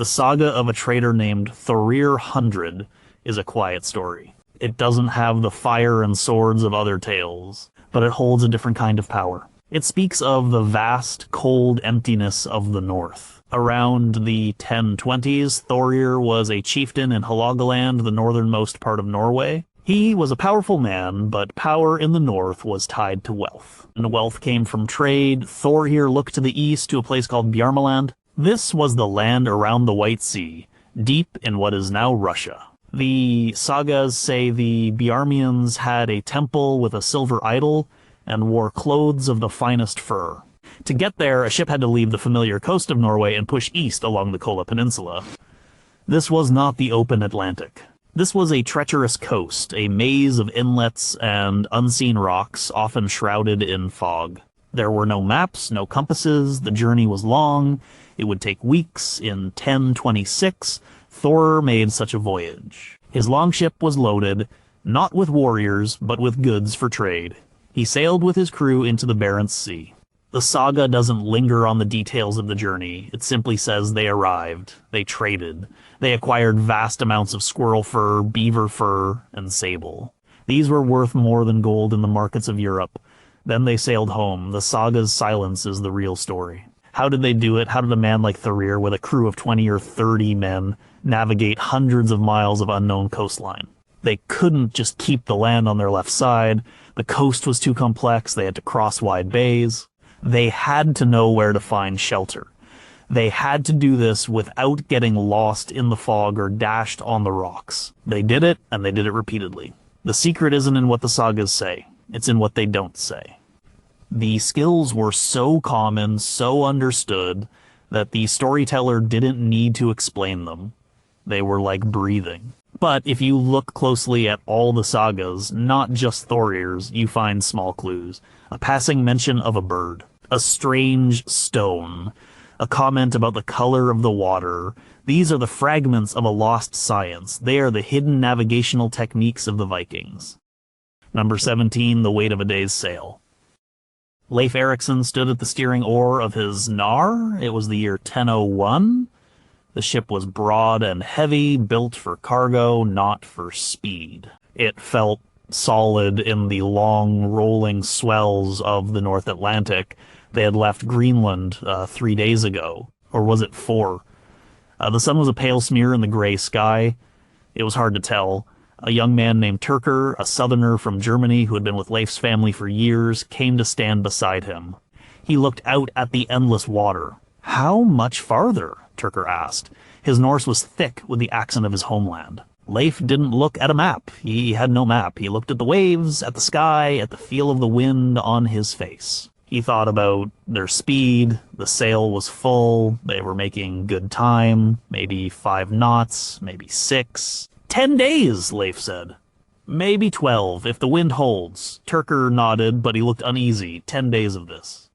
The saga of a traitor named Thorir Hundred is a quiet story. It doesn't have the fire and swords of other tales, but it holds a different kind of power. It speaks of the vast, cold emptiness of the north. Around the 1020s, Thorir was a chieftain in Hålogaland, the northernmost part of Norway. He was a powerful man, but power in the north was tied to wealth. And wealth came from trade. Thorir looked to the east to a place called Bjarmaland. This was the land around the White Sea, deep in what is now Russia. The sagas say the Bjarmians had a temple with a silver idol and wore clothes of the finest fur. To get there, a ship had to leave the familiar coast of Norway and push east along the Kola Peninsula. This was not the open Atlantic. This was a treacherous coast, a maze of inlets and unseen rocks, often shrouded in fog. There were no maps, no compasses, the journey was long, it would take weeks. In 1026, Thor made such a voyage. His longship was loaded, not with warriors, but with goods for trade. He sailed with his crew into the Barents Sea. The saga doesn't linger on the details of the journey. It simply says they arrived, they traded, they acquired vast amounts of squirrel fur, beaver fur, and sable. These were worth more than gold in the markets of Europe. Then they sailed home. The saga's silence is the real story. How did they do it? How did a man like Thorir, with a crew of 20 or 30 men, navigate hundreds of miles of unknown coastline? They couldn't just keep the land on their left side. The coast was too complex. They had to cross wide bays. They had to know where to find shelter. They had to do this without getting lost in the fog or dashed on the rocks. They did it, and they did it repeatedly. The secret isn't in what the sagas say. It's in what they don't say. The skills were so common, so understood, that the storyteller didn't need to explain them. They were like breathing. But if you look closely at all the sagas, not just Thorir's, you find small clues. A passing mention of a bird, a strange stone, a comment about the color of the water. These are the fragments of a lost science. They are the hidden navigational techniques of the Vikings. Number 17, the weight of a day's sail. Leif Erikson stood at the steering oar of his Nar. It was the year 1001. The ship was broad and heavy, built for cargo, not for speed. It felt solid in the long, rolling swells of the North Atlantic. They had left Greenland 3 days ago. Or was it 4? The sun was a pale smear in the gray sky. It was hard to tell. A young man named Turker, a southerner from Germany who had been with Leif's family for years, came to stand beside him. He looked out at the endless water. "How much farther?" Turker asked. His Norse was thick with the accent of his homeland. Leif didn't look at a map. He had no map. He looked at the waves, at the sky, at the feel of the wind on his face. He thought about their speed. The sail was full. They were making good time. Maybe 5 knots, maybe 6. 10 days, Leif said. Maybe 12, if the wind holds. Turker nodded, but he looked uneasy. 10 days of this.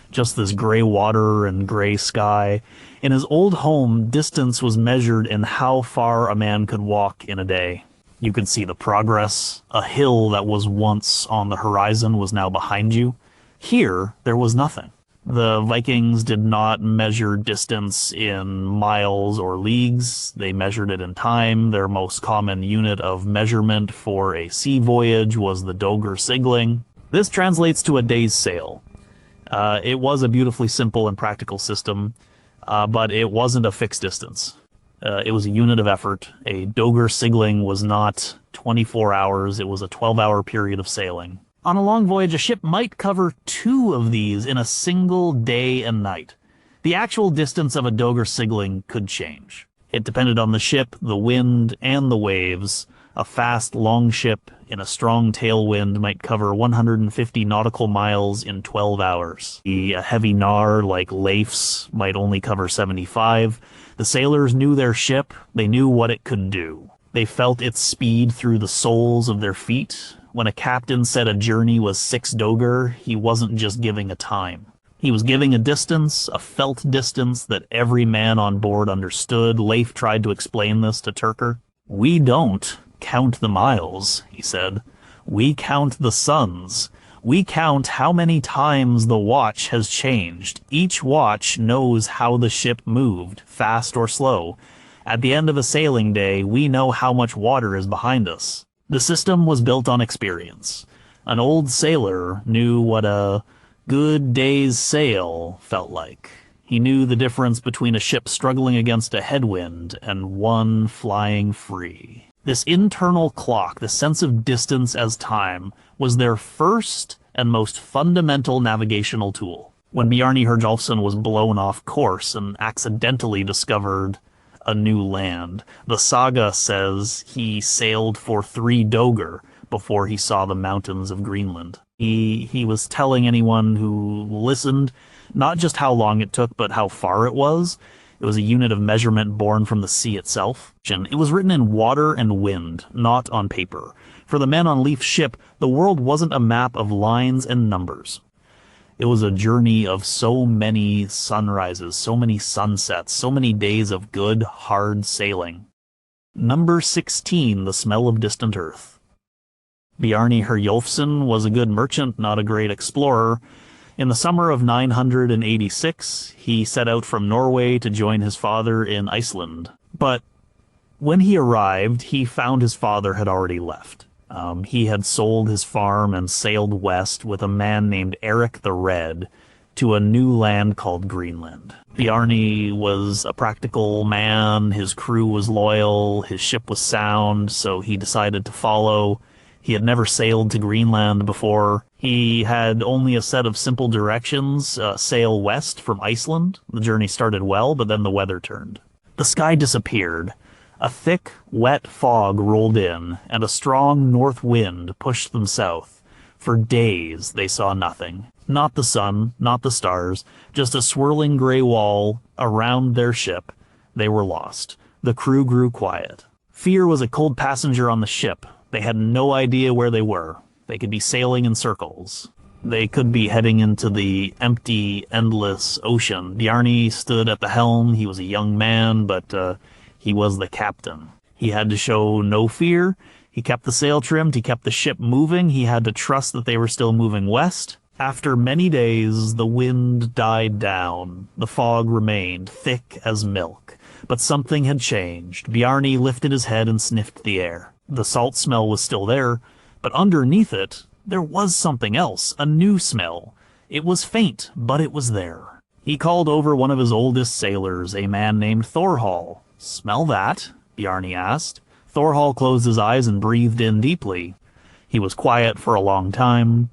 Just this gray water and gray sky. In his old home, distance was measured in how far a man could walk in a day. You could see the progress. A hill that was once on the horizon was now behind you. Here, there was nothing. The Vikings did not measure distance in miles or leagues. They measured it in time. Their most common unit of measurement for a sea voyage was the Dogr Sigling. This translates to a day's sail. It was a beautifully simple and practical system, but it wasn't a fixed distance. It was a unit of effort. A Dogr Sigling was not 24 hours. It was a 12-hour period of sailing. On a long voyage, a ship might cover 2 of these in a single day and night. The actual distance of a Dogr Sigling could change. It depended on the ship, the wind, and the waves. A fast, long ship in a strong tailwind might cover 150 nautical miles in 12 hours. A heavy Nar like Leif's might only cover 75. The sailors knew their ship. They knew what it could do. They felt its speed through the soles of their feet. When a captain said a journey was 6 Dogr, he wasn't just giving a time. He was giving a distance, a felt distance that every man on board understood. Leif tried to explain this to Turker. "We don't count the miles," he said. "We count the suns. We count how many times the watch has changed. Each watch knows how the ship moved, fast or slow. At the end of a sailing day, we know how much water is behind us. The system was built on experience. An old sailor knew what a good day's sail felt like. He knew the difference between a ship struggling against a headwind and one flying free. This internal clock, the sense of distance as time, was their first and most fundamental navigational tool. When Bjarni Herjolfsson was blown off course and accidentally discovered a new land, the saga says he sailed for 3 dögr before he saw the mountains of Greenland. He was telling anyone who listened not just how long it took, but how far it was. It was a unit of measurement born from the sea itself. It was written in water and wind, not on paper. For the men on Leif's ship, the world wasn't a map of lines and numbers. It was a journey of so many sunrises, so many sunsets, so many days of good, hard sailing. Number 16, the smell of distant earth. Bjarni Herjolfsson was a good merchant, not a great explorer. In the summer of 986, he set out from Norway to join his father in Iceland. But when he arrived, he found his father had already left. He had sold his farm and sailed west with a man named Eric the Red to a new land called Greenland. Bjarni was a practical man, his crew was loyal, his ship was sound, so he decided to follow. He had never sailed to Greenland before. He had only a set of simple directions, sail west from Iceland. The journey started well, but then the weather turned. The sky disappeared. A thick, wet fog rolled in, and a strong north wind pushed them south. For days they saw nothing. Not the sun, not the stars, just a swirling gray wall around their ship. They were lost. The crew grew quiet. Fear was a cold passenger on the ship. They had no idea where they were. They could be sailing in circles. They could be heading into the empty, endless ocean. Bjarni stood at the helm. He was a young man, but he was the captain. He had to show no fear. He kept the sail trimmed. He kept the ship moving. He had to trust that they were still moving west. After many days, the wind died down. The fog remained, thick as milk. But something had changed. Bjarni lifted his head and sniffed the air. The salt smell was still there, but underneath it, there was something else, a new smell. It was faint, but it was there. He called over one of his oldest sailors, a man named Thorhall. "Smell that?" Bjarni asked. Thorhall closed his eyes and breathed in deeply. He was quiet for a long time.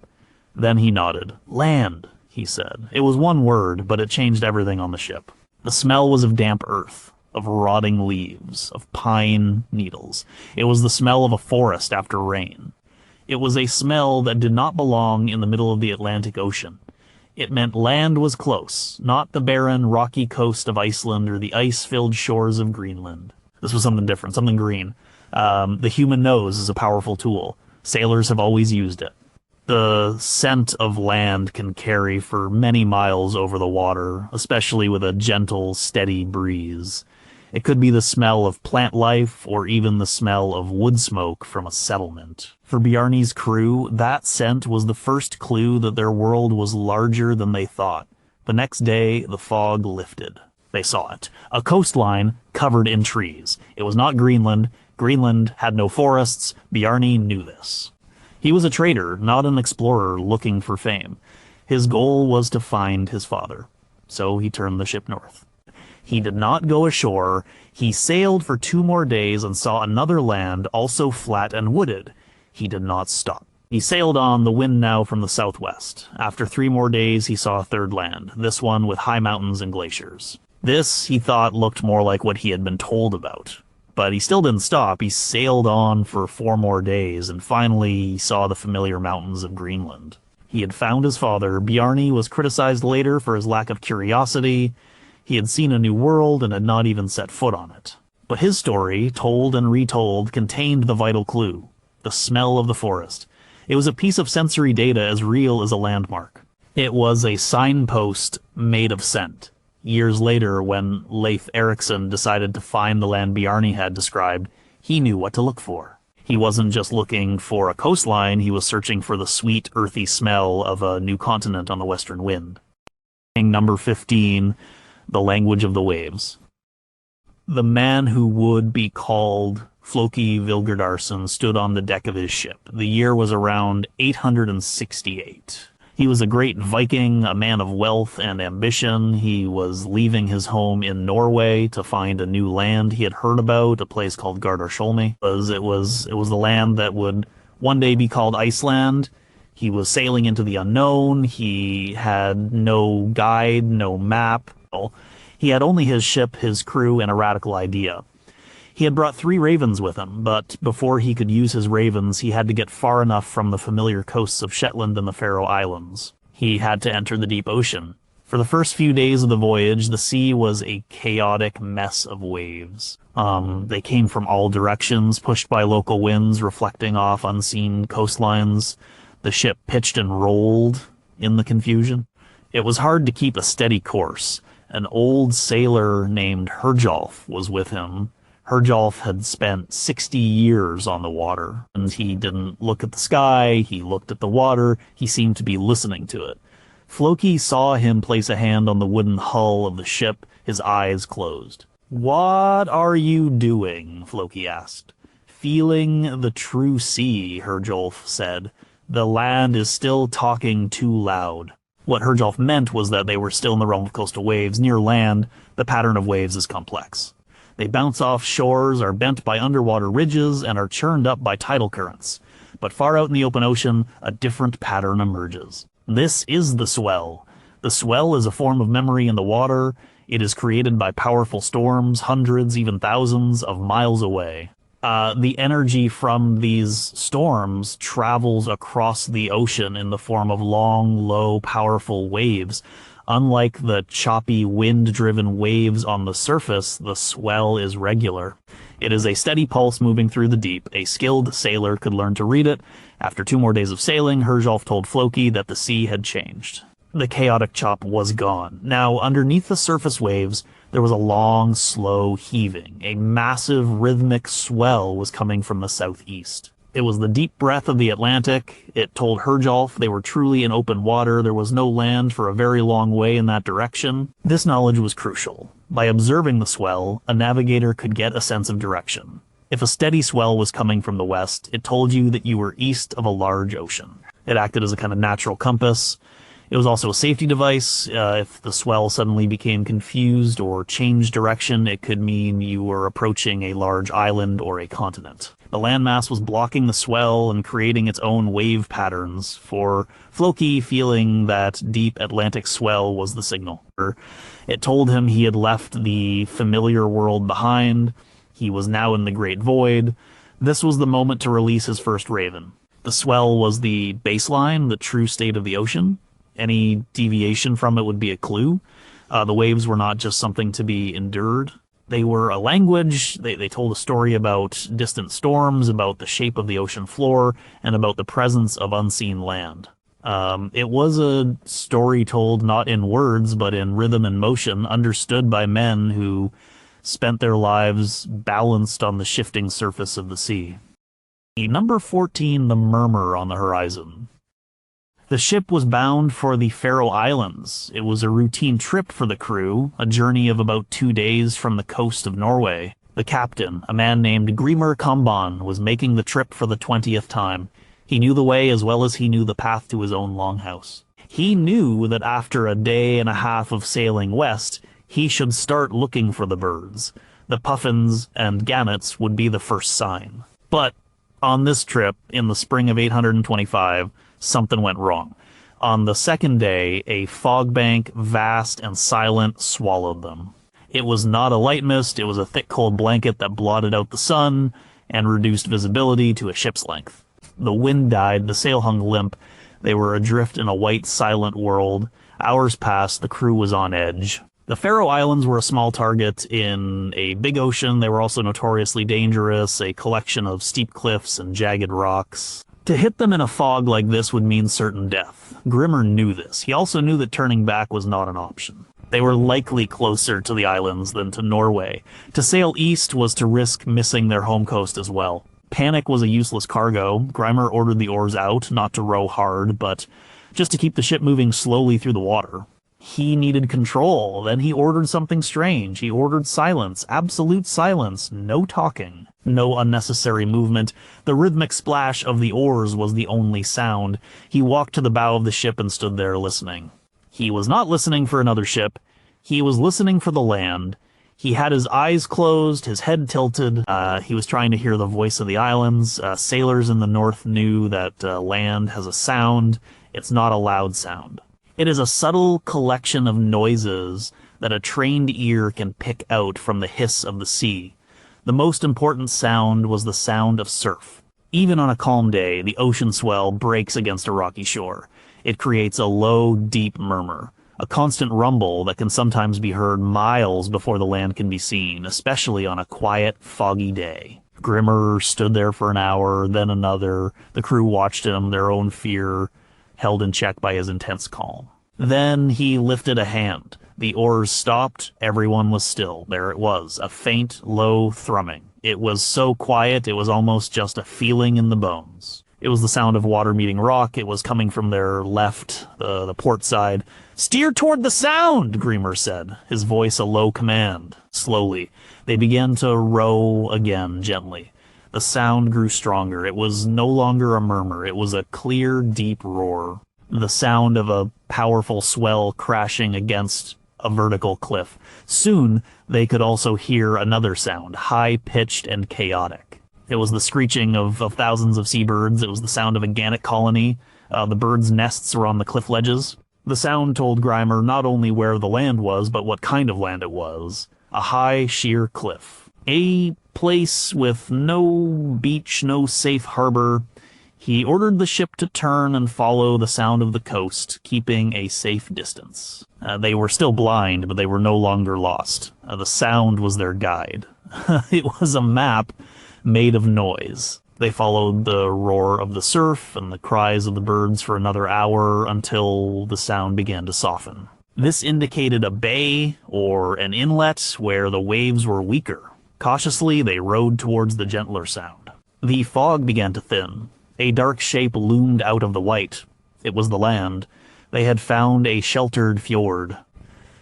Then he nodded. "Land," he said. It was one word, but it changed everything on the ship. The smell was of damp earth, of rotting leaves, of pine needles. It was the smell of a forest after rain. It was a smell that did not belong in the middle of the Atlantic Ocean. It meant land was close, not the barren, rocky coast of Iceland or the ice-filled shores of Greenland. This was something different, something green. The human nose is a powerful tool. Sailors have always used it. The scent of land can carry for many miles over the water, especially with a gentle, steady breeze. It could be the smell of plant life, or even the smell of wood smoke from a settlement. For Bjarni's crew, that scent was the first clue that their world was larger than they thought. The next day, the fog lifted. They saw it. A coastline covered in trees. It was not Greenland. Greenland had no forests. Bjarni knew this. He was a trader, not an explorer looking for fame. His goal was to find his father. So he turned the ship north. He did not go ashore. He sailed for 2 more days and saw another land, also flat and wooded. He did not stop. He sailed on, the wind now from the southwest. After 3 more days, he saw a third land, this one with high mountains and glaciers. This, he thought, looked more like what he had been told about. But he still didn't stop. He sailed on for 4 more days, and finally he saw the familiar mountains of Greenland. He had found his father. Bjarni was criticized later for his lack of curiosity. He had seen a new world and had not even set foot on it. But his story, told and retold, contained the vital clue, the smell of the forest. It was a piece of sensory data as real as a landmark. It was a signpost made of scent. Years later, when Leif Erikson decided to find the land Bjarni had described, he knew what to look for. He wasn't just looking for a coastline, he was searching for the sweet, earthy smell of a new continent on the western wind. Number 15, The Language of the Waves. The man who would be called Floki Vilgerdarson stood on the deck of his ship. The year was around 868. He was a great Viking, a man of wealth and ambition. He was leaving his home in Norway to find a new land he had heard about, a place called Gardarsholmi. It was the land that would one day be called Iceland. He was sailing into the unknown. He had no guide, no map. He had only his ship, his crew, and a radical idea. He had brought 3 ravens with him, but before he could use his ravens, he had to get far enough from the familiar coasts of Shetland and the Faroe Islands. He had to enter the deep ocean. For the first few days of the voyage, the sea was a chaotic mess of waves. They came from all directions, pushed by local winds, reflecting off unseen coastlines. The ship pitched and rolled in the confusion. It was hard to keep a steady course. An old sailor named Herjolf was with him. Herjolf had spent 60 years on the water, and he didn't look at the sky, he looked at the water, he seemed to be listening to it. Floki saw him place a hand on the wooden hull of the ship, his eyes closed. "What are you doing?" Floki asked. "Feeling the true sea," Herjolf said. "The land is still talking too loud." What Herjolf meant was that they were still in the realm of coastal waves. Near land, the pattern of waves is complex. They bounce off shores, are bent by underwater ridges, and are churned up by tidal currents. But far out in the open ocean, a different pattern emerges. This is the swell. The swell is a form of memory in the water. It is created by powerful storms, hundreds, even thousands of miles away. The energy from these storms travels across the ocean in the form of long, low, powerful waves. Unlike the choppy, wind-driven waves on the surface, the swell is regular. It is a steady pulse moving through the deep. A skilled sailor could learn to read it. After 2 more days of sailing, Herjolf told Floki that the sea had changed. The chaotic chop was gone. Now, underneath the surface waves, there was a long, slow heaving. A massive, rhythmic swell was coming from the southeast. It was the deep breath of the Atlantic. It told Herjolf they were truly in open water. There was no land for a very long way in that direction. This knowledge was crucial. By observing the swell, a navigator could get a sense of direction. If a steady swell was coming from the west, it told you that you were east of a large ocean. It acted as a kind of natural compass. It was also a safety device. If the swell suddenly became confused or changed direction, it could mean you were approaching a large island or a continent. The landmass was blocking the swell and creating its own wave patterns, for Floki feeling that deep Atlantic swell was the signal. It told him he had left the familiar world behind. He was now in the great void. This was the moment to release his first raven. The swell was the baseline, the true state of the ocean. Any deviation from it would be a clue. The waves were not just something to be endured. They were a language. They told a story about distant storms, about the shape of the ocean floor, and about the presence of unseen land. It was a story told not in words, but in rhythm and motion, understood by men who spent their lives balanced on the shifting surface of the sea. Number 14, the murmur on the horizon. The ship was bound for the Faroe Islands. It was a routine trip for the crew, a journey of about 2 days from the coast of Norway. The captain, a man named Grimur Kamban, was making the trip for the 20th time. He knew the way as well as he knew the path to his own longhouse. He knew that after a day and a half of sailing west, he should start looking for the birds. The puffins and gannets would be the first sign. But on this trip, in the spring of 825, something went wrong. On the second day, a fog bank, vast and silent, swallowed them. It was not a light mist, it was a thick cold blanket that blotted out the sun and reduced visibility to a ship's length. The wind died, the sail hung limp. They were adrift in a white, silent world. Hours passed, the crew was on edge. The Faroe Islands were a small target in a big ocean. They were also notoriously dangerous, a collection of steep cliffs and jagged rocks. To hit them in a fog like this would mean certain death. Grimmer knew this. He also knew that turning back was not an option. They were likely closer to the islands than to Norway. To sail east was to risk missing their home coast as well. Panic was a useless cargo. Grimer ordered the oars out, not to row hard, but just to keep the ship moving slowly through the water. He needed control. Then he ordered something strange. He ordered silence, absolute silence, no talking, no unnecessary movement. The rhythmic splash of the oars was the only sound. He walked to the bow of the ship and stood there listening. He was not listening for another ship. He was listening for the land. He had his eyes closed, his head tilted. He was trying to hear the voice of the islands. Sailors in the north knew that land has a sound. It's not a loud sound. It is a subtle collection of noises that a trained ear can pick out from the hiss of the sea. The most important sound was the sound of surf. Even on a calm day, the ocean swell breaks against a rocky shore. It creates a low, deep murmur, a constant rumble that can sometimes be heard miles before the land can be seen, especially on a quiet, foggy day. Grimmer stood there for an hour, then another. The crew watched him, their own fear held in check by his intense calm. Then he lifted a hand. The oars stopped. Everyone was still. There it was, a faint, low thrumming. It was so quiet, it was almost just a feeling in the bones. It was the sound of water meeting rock. It was coming from their left, the port side. "Steer toward the sound," Grimmer said, his voice a low command. Slowly, they began to row again, gently. The sound grew stronger. It was no longer a murmur. It was a clear, deep roar. The sound of a powerful swell crashing against a vertical cliff. Soon, they could also hear another sound, high-pitched and chaotic. It was the screeching of thousands of seabirds. It was the sound of a gannet colony. The birds' nests were on the cliff ledges. The sound told Grimer not only where the land was, but what kind of land it was. A high, sheer cliff. A place with no beach, no safe harbor. He ordered the ship to turn and follow the sound of the coast, keeping a safe distance. They were still blind, but they were no longer lost. The sound was their guide. It was a map made of noise. They followed the roar of the surf and the cries of the birds for another hour until the sound began to soften. This indicated a bay or an inlet where the waves were weaker. Cautiously, they rowed towards the gentler sound. The fog began to thin. A dark shape loomed out of the white. It was the land. They had found a sheltered fjord.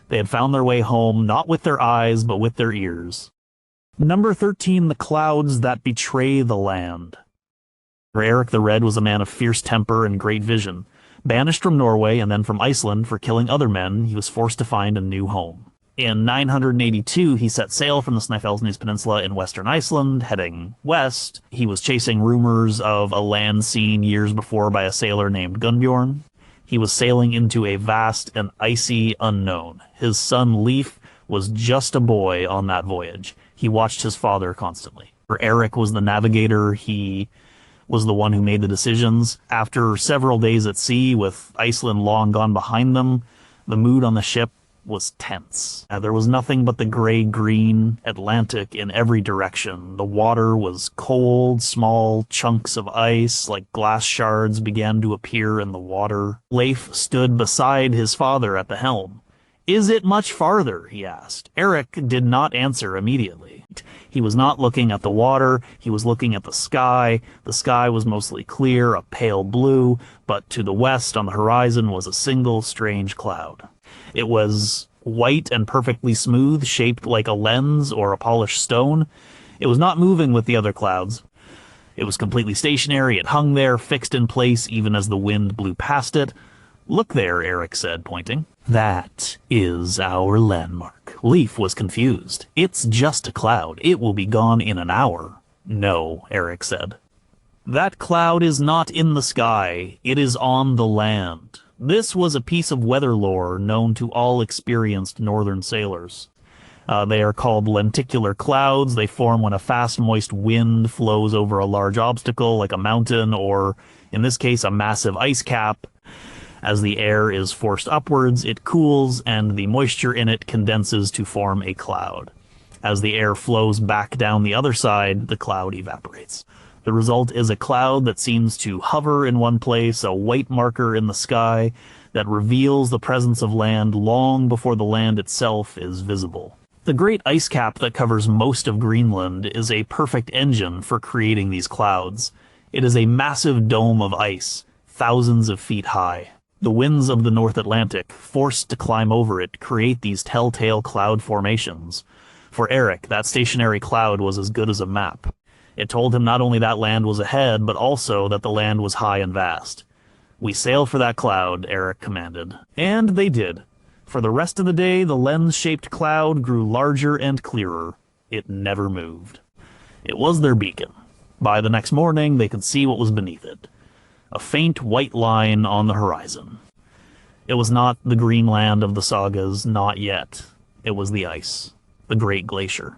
They had found their way home, not with their eyes, but with their ears. Number 13, the clouds that betray the land. Eric the Red was a man of fierce temper and great vision. Banished from Norway and then from Iceland for killing other men, he was forced to find a new home. In 982, he set sail from the Snæfellsnes Peninsula in western Iceland, heading west. He was chasing rumors of a land seen years before by a sailor named Gunnbjorn. He was sailing into a vast and icy unknown. His son Leif was just a boy on that voyage. He watched his father constantly. Eric was the navigator. He was the one who made the decisions. After several days at sea, with Iceland long gone behind them, the mood on the ship was tense. There was nothing but the gray-green Atlantic in every direction. The water was cold. Small chunks of ice, like glass shards, began to appear in the water. Leif stood beside his father at the helm. "Is it much farther?" he asked. Eric did not answer immediately. He was not looking at the water, he was looking at the sky. The sky was mostly clear, a pale blue, but to the west on the horizon was a single strange cloud. It was white and perfectly smooth, shaped like a lens or a polished stone. It was not moving with the other clouds. It was completely stationary. It hung there, fixed in place even as the wind blew past it. "Look there," Eric said, pointing. "That is our landmark." Leif was confused. "It's just a cloud. It will be gone in an hour." "No," Eric said. "That cloud is not in the sky. It is on the land." This was a piece of weather lore known to all experienced northern sailors. They are called lenticular clouds. They form when a fast, moist wind flows over a large obstacle like a mountain or, in this case, a massive ice cap. As the air is forced upwards, it cools, and the moisture in it condenses to form a cloud. As the air flows back down the other side, the cloud evaporates. The result is a cloud that seems to hover in one place, a white marker in the sky that reveals the presence of land long before the land itself is visible. The great ice cap that covers most of Greenland is a perfect engine for creating these clouds. It is a massive dome of ice, thousands of feet high. The winds of the North Atlantic, forced to climb over it, create these telltale cloud formations. For Eric, that stationary cloud was as good as a map. It told him not only that land was ahead, but also that the land was high and vast. "We sail for that cloud," Eric commanded. And they did. For the rest of the day, the lens-shaped cloud grew larger and clearer. It never moved. It was their beacon. By the next morning, they could see what was beneath it. A faint white line on the horizon. It was not the Greenland of the sagas, not yet. It was the ice, the great glacier.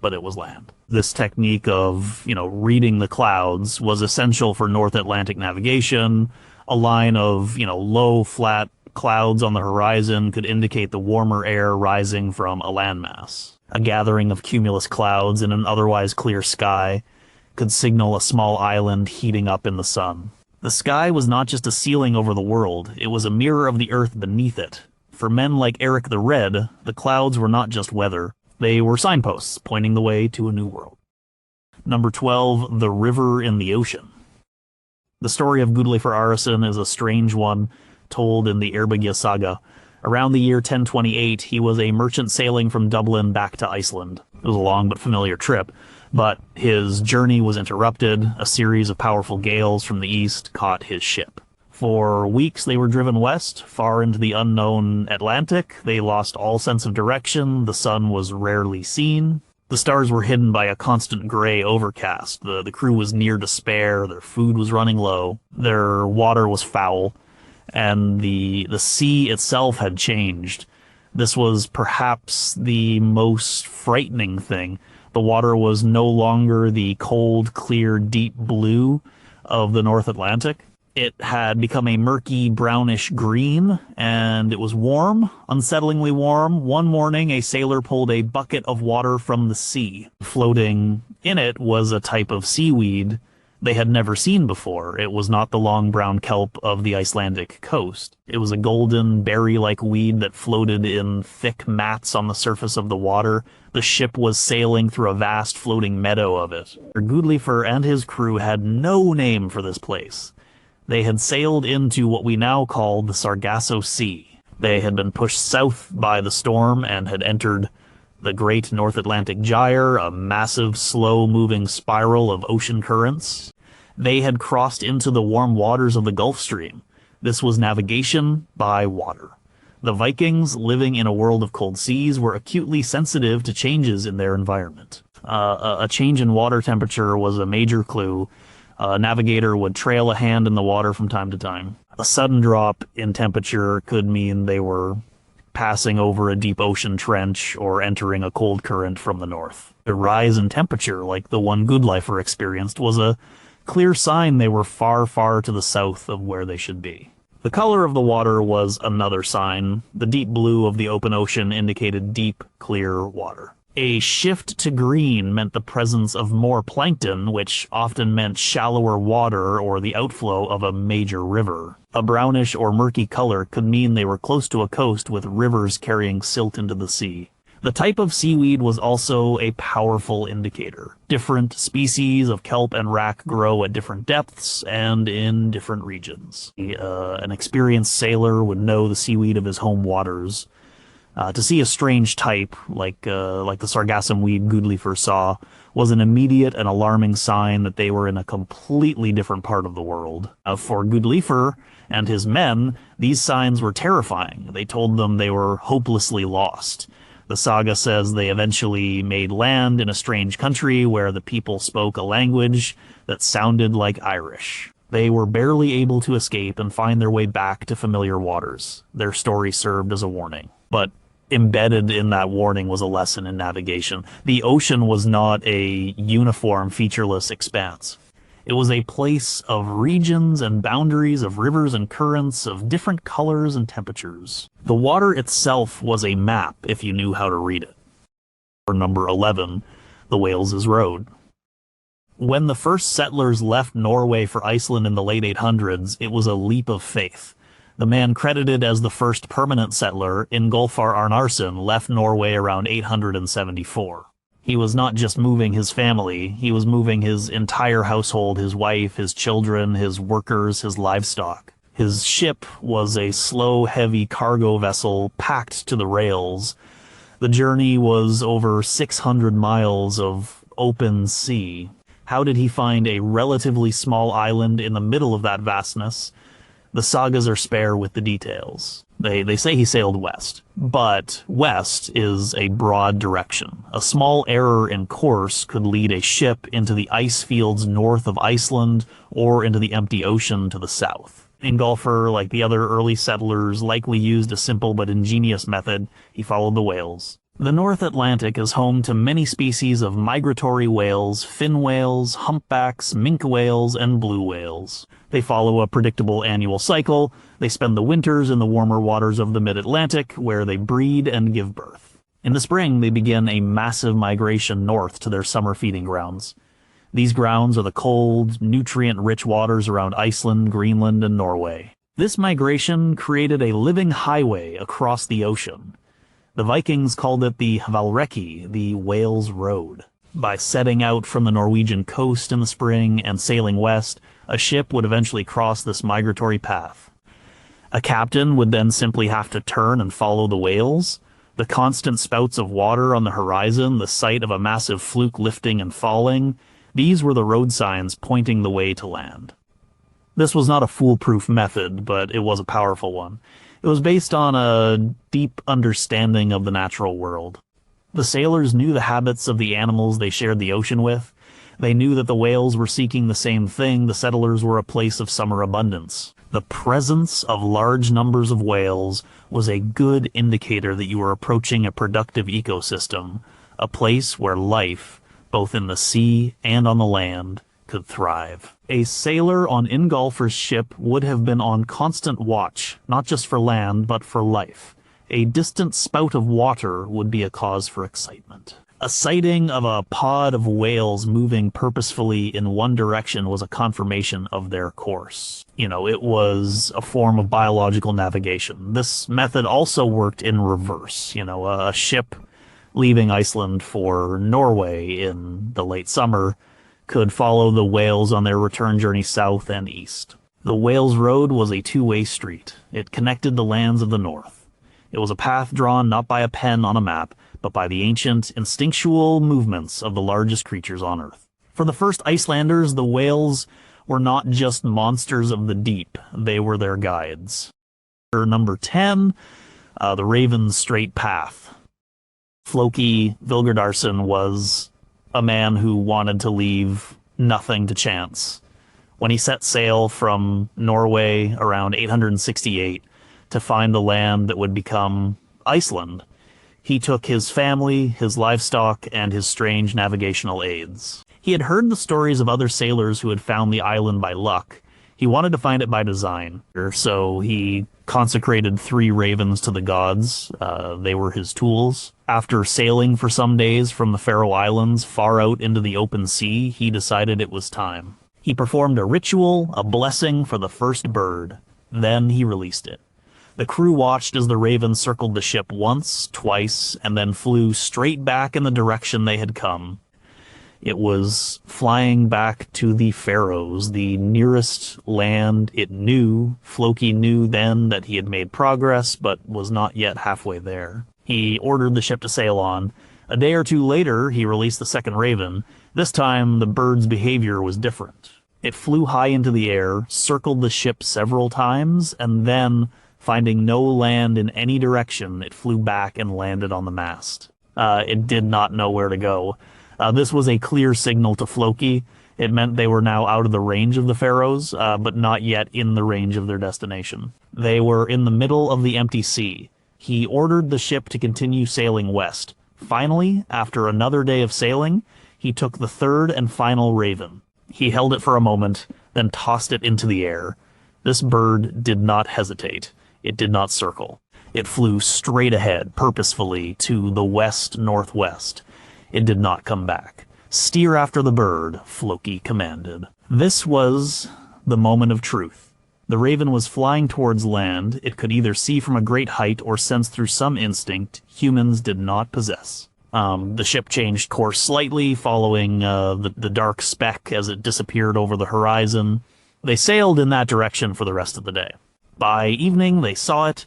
But it was land. This technique of, reading the clouds was essential for North Atlantic navigation. A line of, low, flat clouds on the horizon could indicate the warmer air rising from a landmass. A gathering of cumulus clouds in an otherwise clear sky could signal a small island heating up in the sun. The sky was not just a ceiling over the world, it was a mirror of the earth beneath it. For men like Eric the Red, the clouds were not just weather, they were signposts pointing the way to a new world. Number 12, the river in the ocean. The story of Gudleifur Arason is a strange one, told in the Eyrbyggja saga. Around the year 1028, he was a merchant sailing from Dublin back to Iceland. It was a long but familiar trip, but his journey was interrupted. A series of powerful gales from the east caught his ship. For weeks they were driven west, far into the unknown Atlantic. They lost all sense of direction. The sun was rarely seen. The stars were hidden by a constant gray overcast. The crew was near despair. Their food was running low. Their water was foul. And the sea itself had changed. This was perhaps the most frightening thing. The water was no longer the cold, clear, deep blue of the North Atlantic. It had become a murky, brownish green, and it was warm, unsettlingly warm. One morning, a sailor pulled a bucket of water from the sea. Floating in it was a type of seaweed they had never seen before. It was not the long brown kelp of the Icelandic coast. It was a golden, berry-like weed that floated in thick mats on the surface of the water. The ship was sailing through a vast floating meadow of it. Gudleifur and his crew had no name for this place. They had sailed into what we now call the Sargasso Sea. They had been pushed south by the storm and had entered the great North Atlantic gyre, a massive, slow-moving spiral of ocean currents. They had crossed into the warm waters of the Gulf Stream. This was navigation by water. The Vikings, living in a world of cold seas, were acutely sensitive to changes in their environment. A change in water temperature was a major clue. A navigator would trail a hand in the water from time to time. A sudden drop in temperature could mean they were passing over a deep ocean trench or entering a cold current from the north. A rise in temperature, like the one Gudleifur experienced, was a clear sign they were far, far to the south of where they should be. The color of the water was another sign. The deep blue of the open ocean indicated deep, clear water. A shift to green meant the presence of more plankton, which often meant shallower water or the outflow of a major river. A brownish or murky color could mean they were close to a coast with rivers carrying silt into the sea. The type of seaweed was also a powerful indicator. Different species of kelp and wrack grow at different depths and in different regions. An experienced sailor would know the seaweed of his home waters. To see a strange type, like the sargassum weed Gudleifur saw, was an immediate and alarming sign that they were in a completely different part of the world. For Gudleifur and his men, these signs were terrifying. They told them they were hopelessly lost. The saga says they eventually made land in a strange country where the people spoke a language that sounded like Irish. They were barely able to escape and find their way back to familiar waters. Their story served as a warning. But embedded in that warning was a lesson in navigation. The ocean was not a uniform, featureless expanse. It was a place of regions and boundaries, of rivers and currents, of different colors and temperatures. The water itself was a map if you knew how to read it. For number 11, the Wales' Road. When the first settlers left Norway for Iceland in the late 800s, it was a leap of faith. The man credited as the first permanent settler, Ingolfar Arnarsson, left Norway around 874. He was not just moving his family, he was moving his entire household, his wife, his children, his workers, his livestock. His ship was a slow, heavy cargo vessel packed to the rails. The journey was over 600 miles of open sea. How did he find a relatively small island in the middle of that vastness? The sagas are spare with the details. They say he sailed west, but west is a broad direction. A small error in course could lead a ship into the ice fields north of Iceland or into the empty ocean to the south. Ingolfr, like the other early settlers, likely used a simple but ingenious method. He followed the whales. The North Atlantic is home to many species of migratory whales, fin whales, humpbacks, minke whales, and blue whales. They follow a predictable annual cycle. They spend the winters in the warmer waters of the mid-Atlantic, where they breed and give birth. In the spring, they begin a massive migration north to their summer feeding grounds. These grounds are the cold, nutrient-rich waters around Iceland, Greenland, and Norway. This migration created a living highway across the ocean. The Vikings called it the Hvalreki, the Whale's Road. By setting out from the Norwegian coast in the spring and sailing west, a ship would eventually cross this migratory path. A captain would then simply have to turn and follow the whales. The constant spouts of water on the horizon, the sight of a massive fluke lifting and falling, these were the road signs pointing the way to land. This was not a foolproof method, but it was a powerful one. It was based on a deep understanding of the natural world. The sailors knew the habits of the animals they shared the ocean with. They knew that the whales were seeking the same thing. The settlers were a place of summer abundance. The presence of large numbers of whales was a good indicator that you were approaching a productive ecosystem, a place where life, both in the sea and on the land, could thrive. A sailor on Ingolfr's ship would have been on constant watch, not just for land, but for life. A distant spout of water would be a cause for excitement. A sighting of a pod of whales moving purposefully in one direction was a confirmation of their course. It was a form of biological navigation. This method also worked in reverse. A ship leaving Iceland for Norway in the late summer could follow the whales on their return journey south and east. The Whale's Road was a two-way street. It connected the lands of the north. It was a path drawn not by a pen on a map, but by the ancient, instinctual movements of the largest creatures on Earth. For the first Icelanders, the whales were not just monsters of the deep, they were their guides. Number 10, the Raven's Straight Path. Floki Vilgerdarsson was a man who wanted to leave nothing to chance. When he set sail from Norway around 868 to find the land that would become Iceland, he took his family, his livestock, and his strange navigational aids. He had heard the stories of other sailors who had found the island by luck. He wanted to find it by design, so he consecrated 3 ravens to the gods. They were his tools. After sailing for some days from the Faroe Islands far out into the open sea, he decided it was time. He performed a ritual, a blessing for the first bird. Then he released it. The crew watched as the raven circled the ship once, twice, and then flew straight back in the direction they had come. It was flying back to the Faroes, the nearest land it knew. Floki knew then that he had made progress, but was not yet halfway there. He ordered the ship to sail on. A day or two later, he released the second raven. This time, the bird's behavior was different. It flew high into the air, circled the ship several times, and then, finding no land in any direction, it flew back and landed on the mast. It did not know where to go. This was a clear signal to Floki. It meant they were now out of the range of the Faroes, but not yet in the range of their destination. They were in the middle of the empty sea. He ordered the ship to continue sailing west. Finally, after another day of sailing, he took the third and final raven. He held it for a moment, then tossed it into the air. This bird did not hesitate. It did not circle. It flew straight ahead, purposefully, to the west-northwest. It did not come back. Steer after the bird, Floki commanded. This was the moment of truth. The raven was flying towards land. It could either see from a great height or sense through some instinct humans did not possess. The ship changed course slightly, following the dark speck as it disappeared over the horizon. They sailed in that direction for the rest of the day. By evening, they saw it,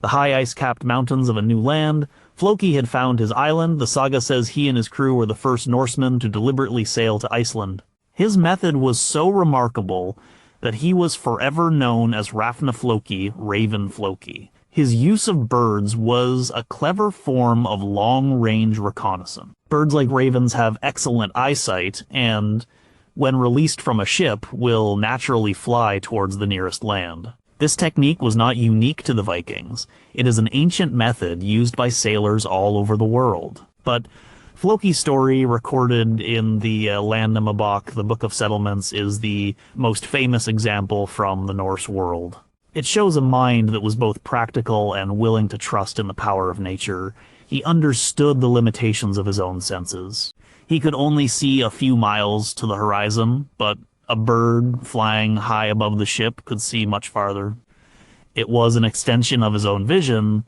the high ice-capped mountains of a new land. Floki had found his island. The saga says he and his crew were the first Norsemen to deliberately sail to Iceland. His method was so remarkable that he was forever known as Rafnafloki, Raven Floki. His use of birds was a clever form of long-range reconnaissance. Birds like ravens have excellent eyesight, and when released from a ship, will naturally fly towards the nearest land. This technique was not unique to the Vikings. It is an ancient method used by sailors all over the world. But Floki's story, recorded in the Landnámabók, the Book of Settlements, is the most famous example from the Norse world. It shows a mind that was both practical and willing to trust in the power of nature. He understood the limitations of his own senses. He could only see a few miles to the horizon, but a bird flying high above the ship could see much farther. It was an extension of his own vision.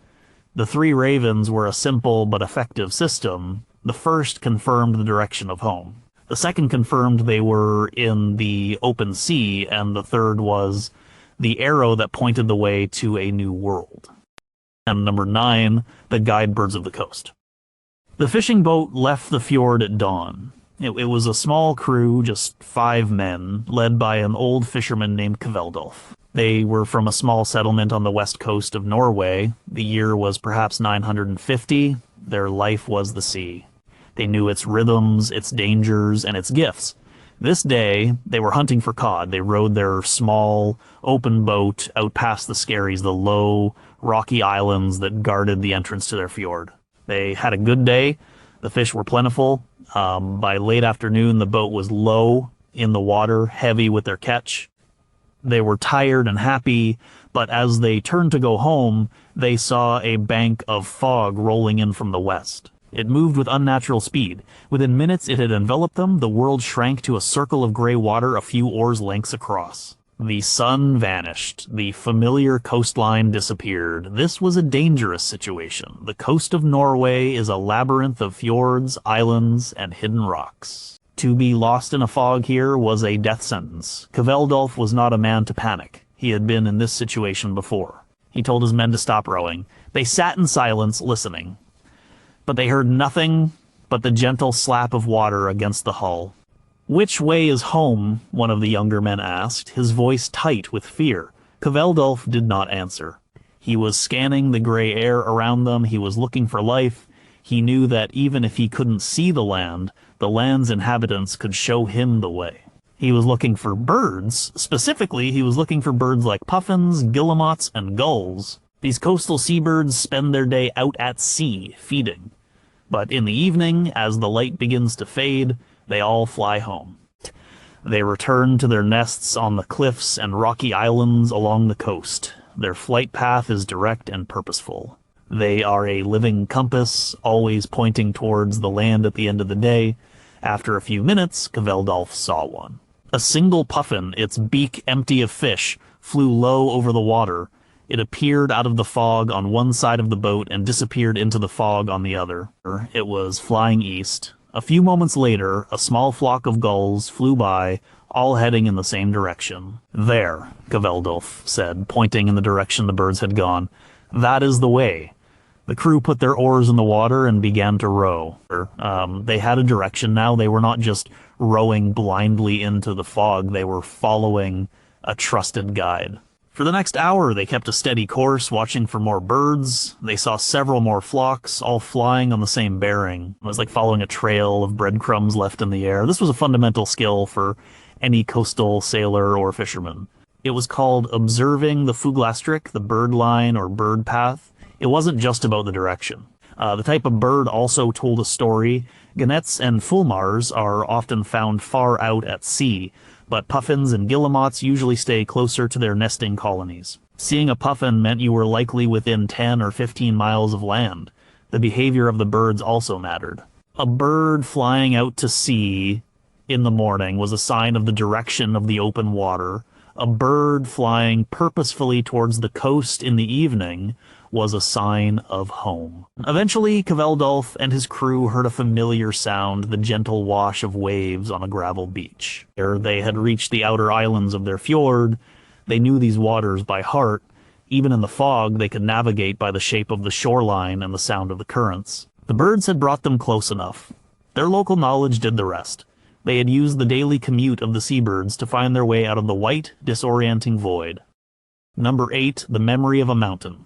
The three ravens were a simple but effective system. The first confirmed the direction of home. The second confirmed they were in the open sea, and the third was the arrow that pointed the way to a new world. And number 9, the guide birds of the coast. The fishing boat left the fjord at dawn. It was a small crew, just 5 men, led by an old fisherman named Kveldolf. They were from a small settlement on the west coast of Norway. The year was perhaps 950. Their life was the sea. They knew its rhythms, its dangers, and its gifts. This day, they were hunting for cod. They rowed their small, open boat out past the skerries, the low, rocky islands that guarded the entrance to their fjord. They had a good day. The fish were plentiful. By late afternoon, the boat was low in the water, heavy with their catch. They were tired and happy, but as they turned to go home, they saw a bank of fog rolling in from the west. It moved with unnatural speed. Within minutes it had enveloped them. The world shrank to a circle of gray water a few oars' lengths across. The sun vanished. The familiar coastline disappeared. This was a dangerous situation. The coast of Norway is a labyrinth of fjords, islands, and hidden rocks. To be lost in a fog here was a death sentence. Kveldolf was not a man to panic. He had been in this situation before. He told his men to stop rowing. They sat in silence, listening. But they heard nothing but the gentle slap of water against the hull. "Which way is home?" one of the younger men asked, his voice tight with fear. Kveldolf did not answer. He was scanning the gray air around them. He was looking for life. He knew that even if he couldn't see the land's inhabitants could show him the way. He was looking for birds. Specifically, he was looking for birds like puffins, guillemots, and gulls. These coastal seabirds spend their day out at sea, feeding. But in the evening, as the light begins to fade, they all fly home. They return to their nests on the cliffs and rocky islands along the coast. Their flight path is direct and purposeful. They are a living compass, always pointing towards the land at the end of the day. After a few minutes, Kveldolf saw one. A single puffin, its beak empty of fish, flew low over the water. It appeared out of the fog on one side of the boat and disappeared into the fog on the other. It was flying east. A few moments later, a small flock of gulls flew by, all heading in the same direction. "There," Kveldolf said, pointing in the direction the birds had gone. "That is the way." The crew put their oars in the water and began to row. They had a direction now. They were not just rowing blindly into the fog. They were following a trusted guide. For the next hour, they kept a steady course, watching for more birds. They saw several more flocks, all flying on the same bearing. It was like following a trail of breadcrumbs left in the air. This was a fundamental skill for any coastal sailor or fisherman. It was called observing the fuglastric, the bird line or bird path. It wasn't just about the direction. The type of bird also told a story. Gannets and fulmars are often found far out at sea, but puffins and guillemots usually stay closer to their nesting colonies. Seeing a puffin meant you were likely within 10 or 15 miles of land. The behavior of the birds also mattered. A bird flying out to sea in the morning was a sign of the direction of the open water. A bird flying purposefully towards the coast in the evening was a sign of home. Eventually, Kveldulf and his crew heard a familiar sound, the gentle wash of waves on a gravel beach. Ere they had reached the outer islands of their fjord, they knew these waters by heart. Even in the fog, they could navigate by the shape of the shoreline and the sound of the currents. The birds had brought them close enough. Their local knowledge did the rest. They had used the daily commute of the seabirds to find their way out of the white, disorienting void. Number 8, the memory of a mountain.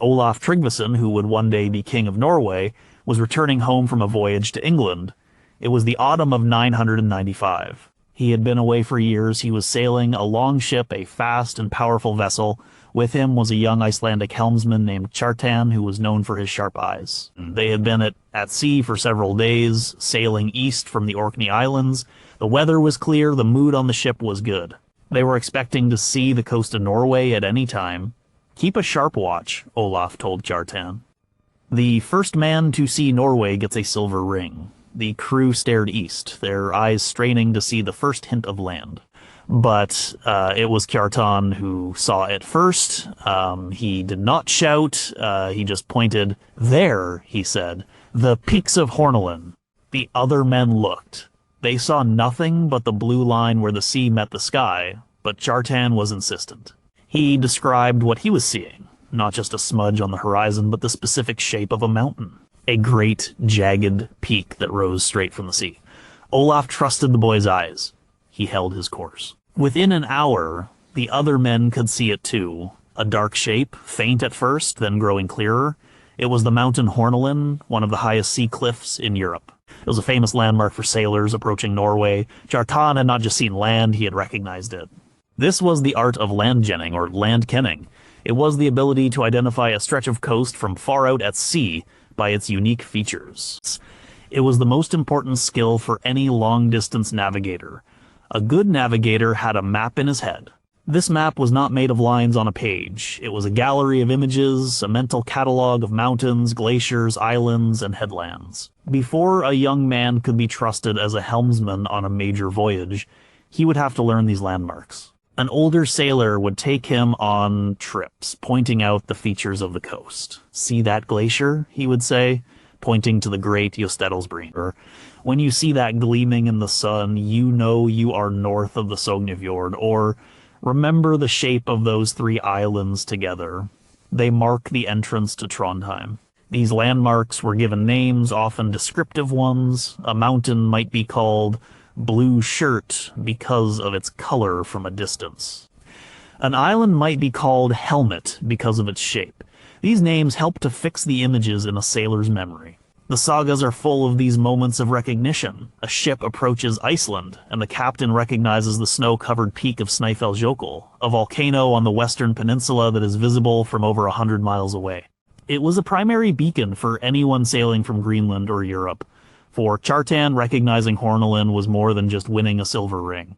Olaf Tryggvason, who would one day be king of Norway, was returning home from a voyage to England. It was the autumn of 995. He had been away for years. He was sailing a long ship, a fast and powerful vessel. With him was a young Icelandic helmsman named Kjartan, who was known for his sharp eyes. They had been at sea for several days, sailing east from the Orkney Islands. The weather was clear, the mood on the ship was good. They were expecting to see the coast of Norway at any time. "Keep a sharp watch," Olaf told Kjartan. "The first man to see Norway gets a silver ring." The crew stared east, their eyes straining to see the first hint of land. But it was Kjartan who saw it first. He did not shout. He just pointed. "There," he said, "the peaks of Hornelen." The other men looked. They saw nothing but the blue line where the sea met the sky, but Kjartan was insistent. He described what he was seeing, not just a smudge on the horizon, but the specific shape of a mountain. A great, jagged peak that rose straight from the sea. Olaf trusted the boy's eyes. He held his course. Within an hour, the other men could see it too. A dark shape, faint at first, then growing clearer. It was the mountain Hornelen, one of the highest sea cliffs in Europe. It was a famous landmark for sailors approaching Norway. Kjartan had not just seen land, he had recognized it. This was the art of landgenning, or landkenning. It was the ability to identify a stretch of coast from far out at sea by its unique features. It was the most important skill for any long-distance navigator. A good navigator had a map in his head. This map was not made of lines on a page. It was a gallery of images, a mental catalog of mountains, glaciers, islands, and headlands. Before a young man could be trusted as a helmsman on a major voyage, he would have to learn these landmarks. An older sailor would take him on trips, pointing out the features of the coast. "See that glacier?" he would say, pointing to the great Jostedalsbreen. Or, "When you see that gleaming in the sun, you know you are north of the Sognefjord." Or, "Remember the shape of those 3 islands together. They mark the entrance to Trondheim." These landmarks were given names, often descriptive ones. A mountain might be called Blue Shirt because of its color from a distance. An island might be called Helmet because of its shape. These names help to fix the images in a sailor's memory. The sagas are full of these moments of recognition. A ship approaches Iceland, and the captain recognizes the snow-covered peak of Snæfellsjökull, a volcano on the western peninsula that is visible from over 100 miles away. It was a primary beacon for anyone sailing from Greenland or Europe. For Kjartan, recognizing Hornelen was more than just winning a silver ring.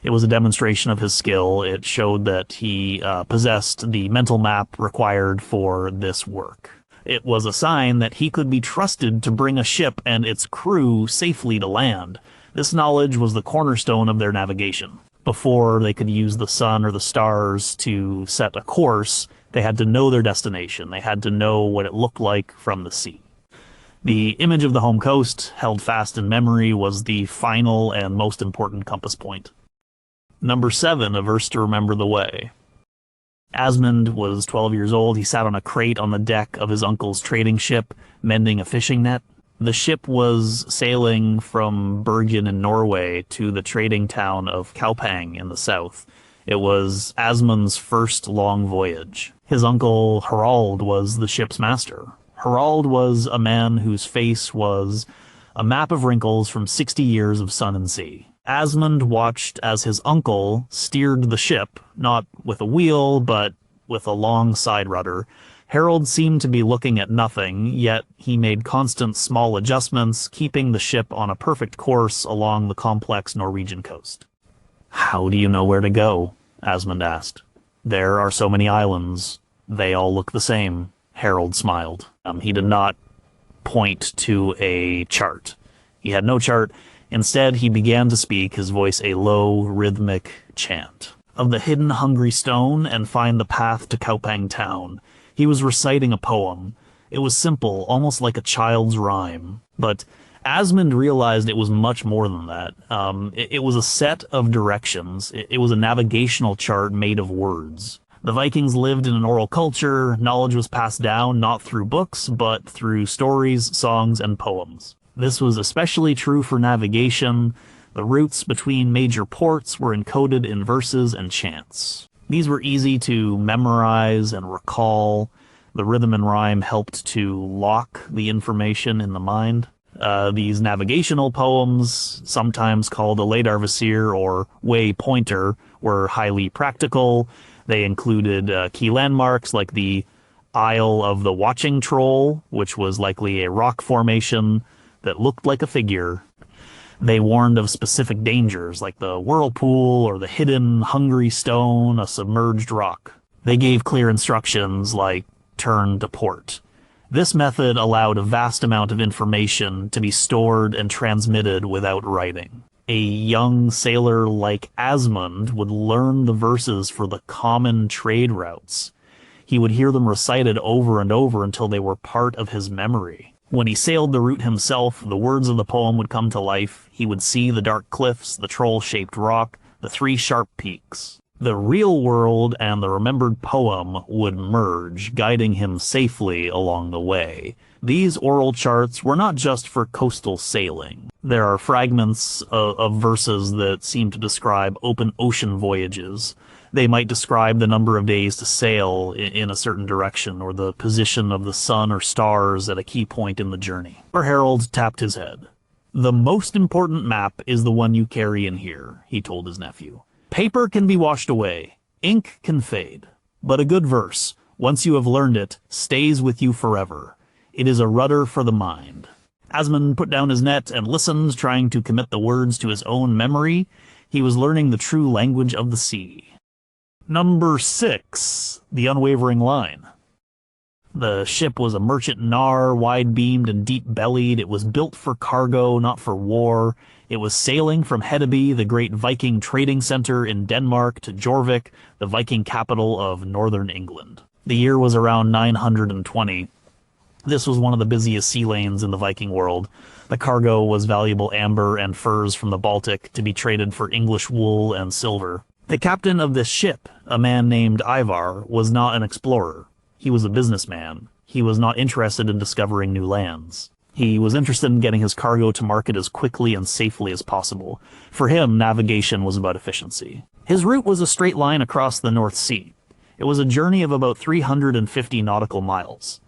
It was a demonstration of his skill. It showed that he possessed the mental map required for this work. It was a sign that he could be trusted to bring a ship and its crew safely to land. This knowledge was the cornerstone of their navigation. Before they could use the sun or the stars to set a course, they had to know their destination. They had to know what it looked like from the sea. The image of the home coast, held fast in memory, was the final and most important compass point. Number 7, a verse to remember the way. Asmund was 12 years old. He sat on a crate on the deck of his uncle's trading ship, mending a fishing net. The ship was sailing from Bergen in Norway to the trading town of Kaupang in the south. It was Asmund's first long voyage. His uncle Harald was the ship's master. Harald was a man whose face was a map of wrinkles from 60 years of sun and sea. Asmund watched as his uncle steered the ship, not with a wheel, but with a long side rudder. Harald seemed to be looking at nothing, yet he made constant small adjustments, keeping the ship on a perfect course along the complex Norwegian coast. "How do you know where to go?" Asmund asked. "There are so many islands. They all look the same." Harald smiled. He did not point to a chart. He had no chart. Instead, he began to speak, his voice a low, rhythmic chant. Of the hidden hungry stone and find the path to Kaupang town. He was reciting a poem. It was simple, almost like a child's rhyme. But Asmund realized it was much more than that. It was a set of directions. It was a navigational chart made of words. The Vikings lived in an oral culture. Knowledge was passed down not through books, but through stories, songs, and poems. This was especially true for navigation. The routes between major ports were encoded in verses and chants. These were easy to memorize and recall. The rhythm and rhyme helped to lock the information in the mind. These navigational poems, sometimes called a Leidarvasir or way pointer, were highly practical. They included key landmarks like the Isle of the Watching Troll, which was likely a rock formation that looked like a figure. They warned of specific dangers like the whirlpool or the hidden hungry stone, a submerged rock. They gave clear instructions like turn to port. This method allowed a vast amount of information to be stored and transmitted without writing. A young sailor like Asmund would learn the verses for the common trade routes. He would hear them recited over and over until they were part of his memory. When he sailed the route himself, the words of the poem would come to life. He would see the dark cliffs, the troll-shaped rock, the 3 sharp peaks. The real world and the remembered poem would merge, guiding him safely along the way. These oral charts were not just for coastal sailing. There are fragments of verses that seem to describe open ocean voyages. They might describe the number of days to sail in a certain direction, or the position of the sun or stars at a key point in the journey. Our Harold tapped his head. "The most important map is the one you carry in here," he told his nephew. "Paper can be washed away, ink can fade, but a good verse, once you have learned it, stays with you forever. It is a rudder for the mind." Asmund put down his net and listened, trying to commit the words to his own memory. He was learning the true language of the sea. Number 6, the unwavering line. The ship was a merchant Nar, wide-beamed and deep-bellied. It was built for cargo, not for war. It was sailing from Hedeby, the great Viking trading center in Denmark, to Jorvik, the Viking capital of northern England. The year was around 920. This was one of the busiest sea lanes in the Viking world. The cargo was valuable amber and furs from the Baltic to be traded for English wool and silver. The captain of this ship, a man named Ivar, was not an explorer. He was a businessman. He was not interested in discovering new lands. He was interested in getting his cargo to market as quickly and safely as possible. For him, navigation was about efficiency. His route was a straight line across the North Sea. It was a journey of about 350 nautical miles.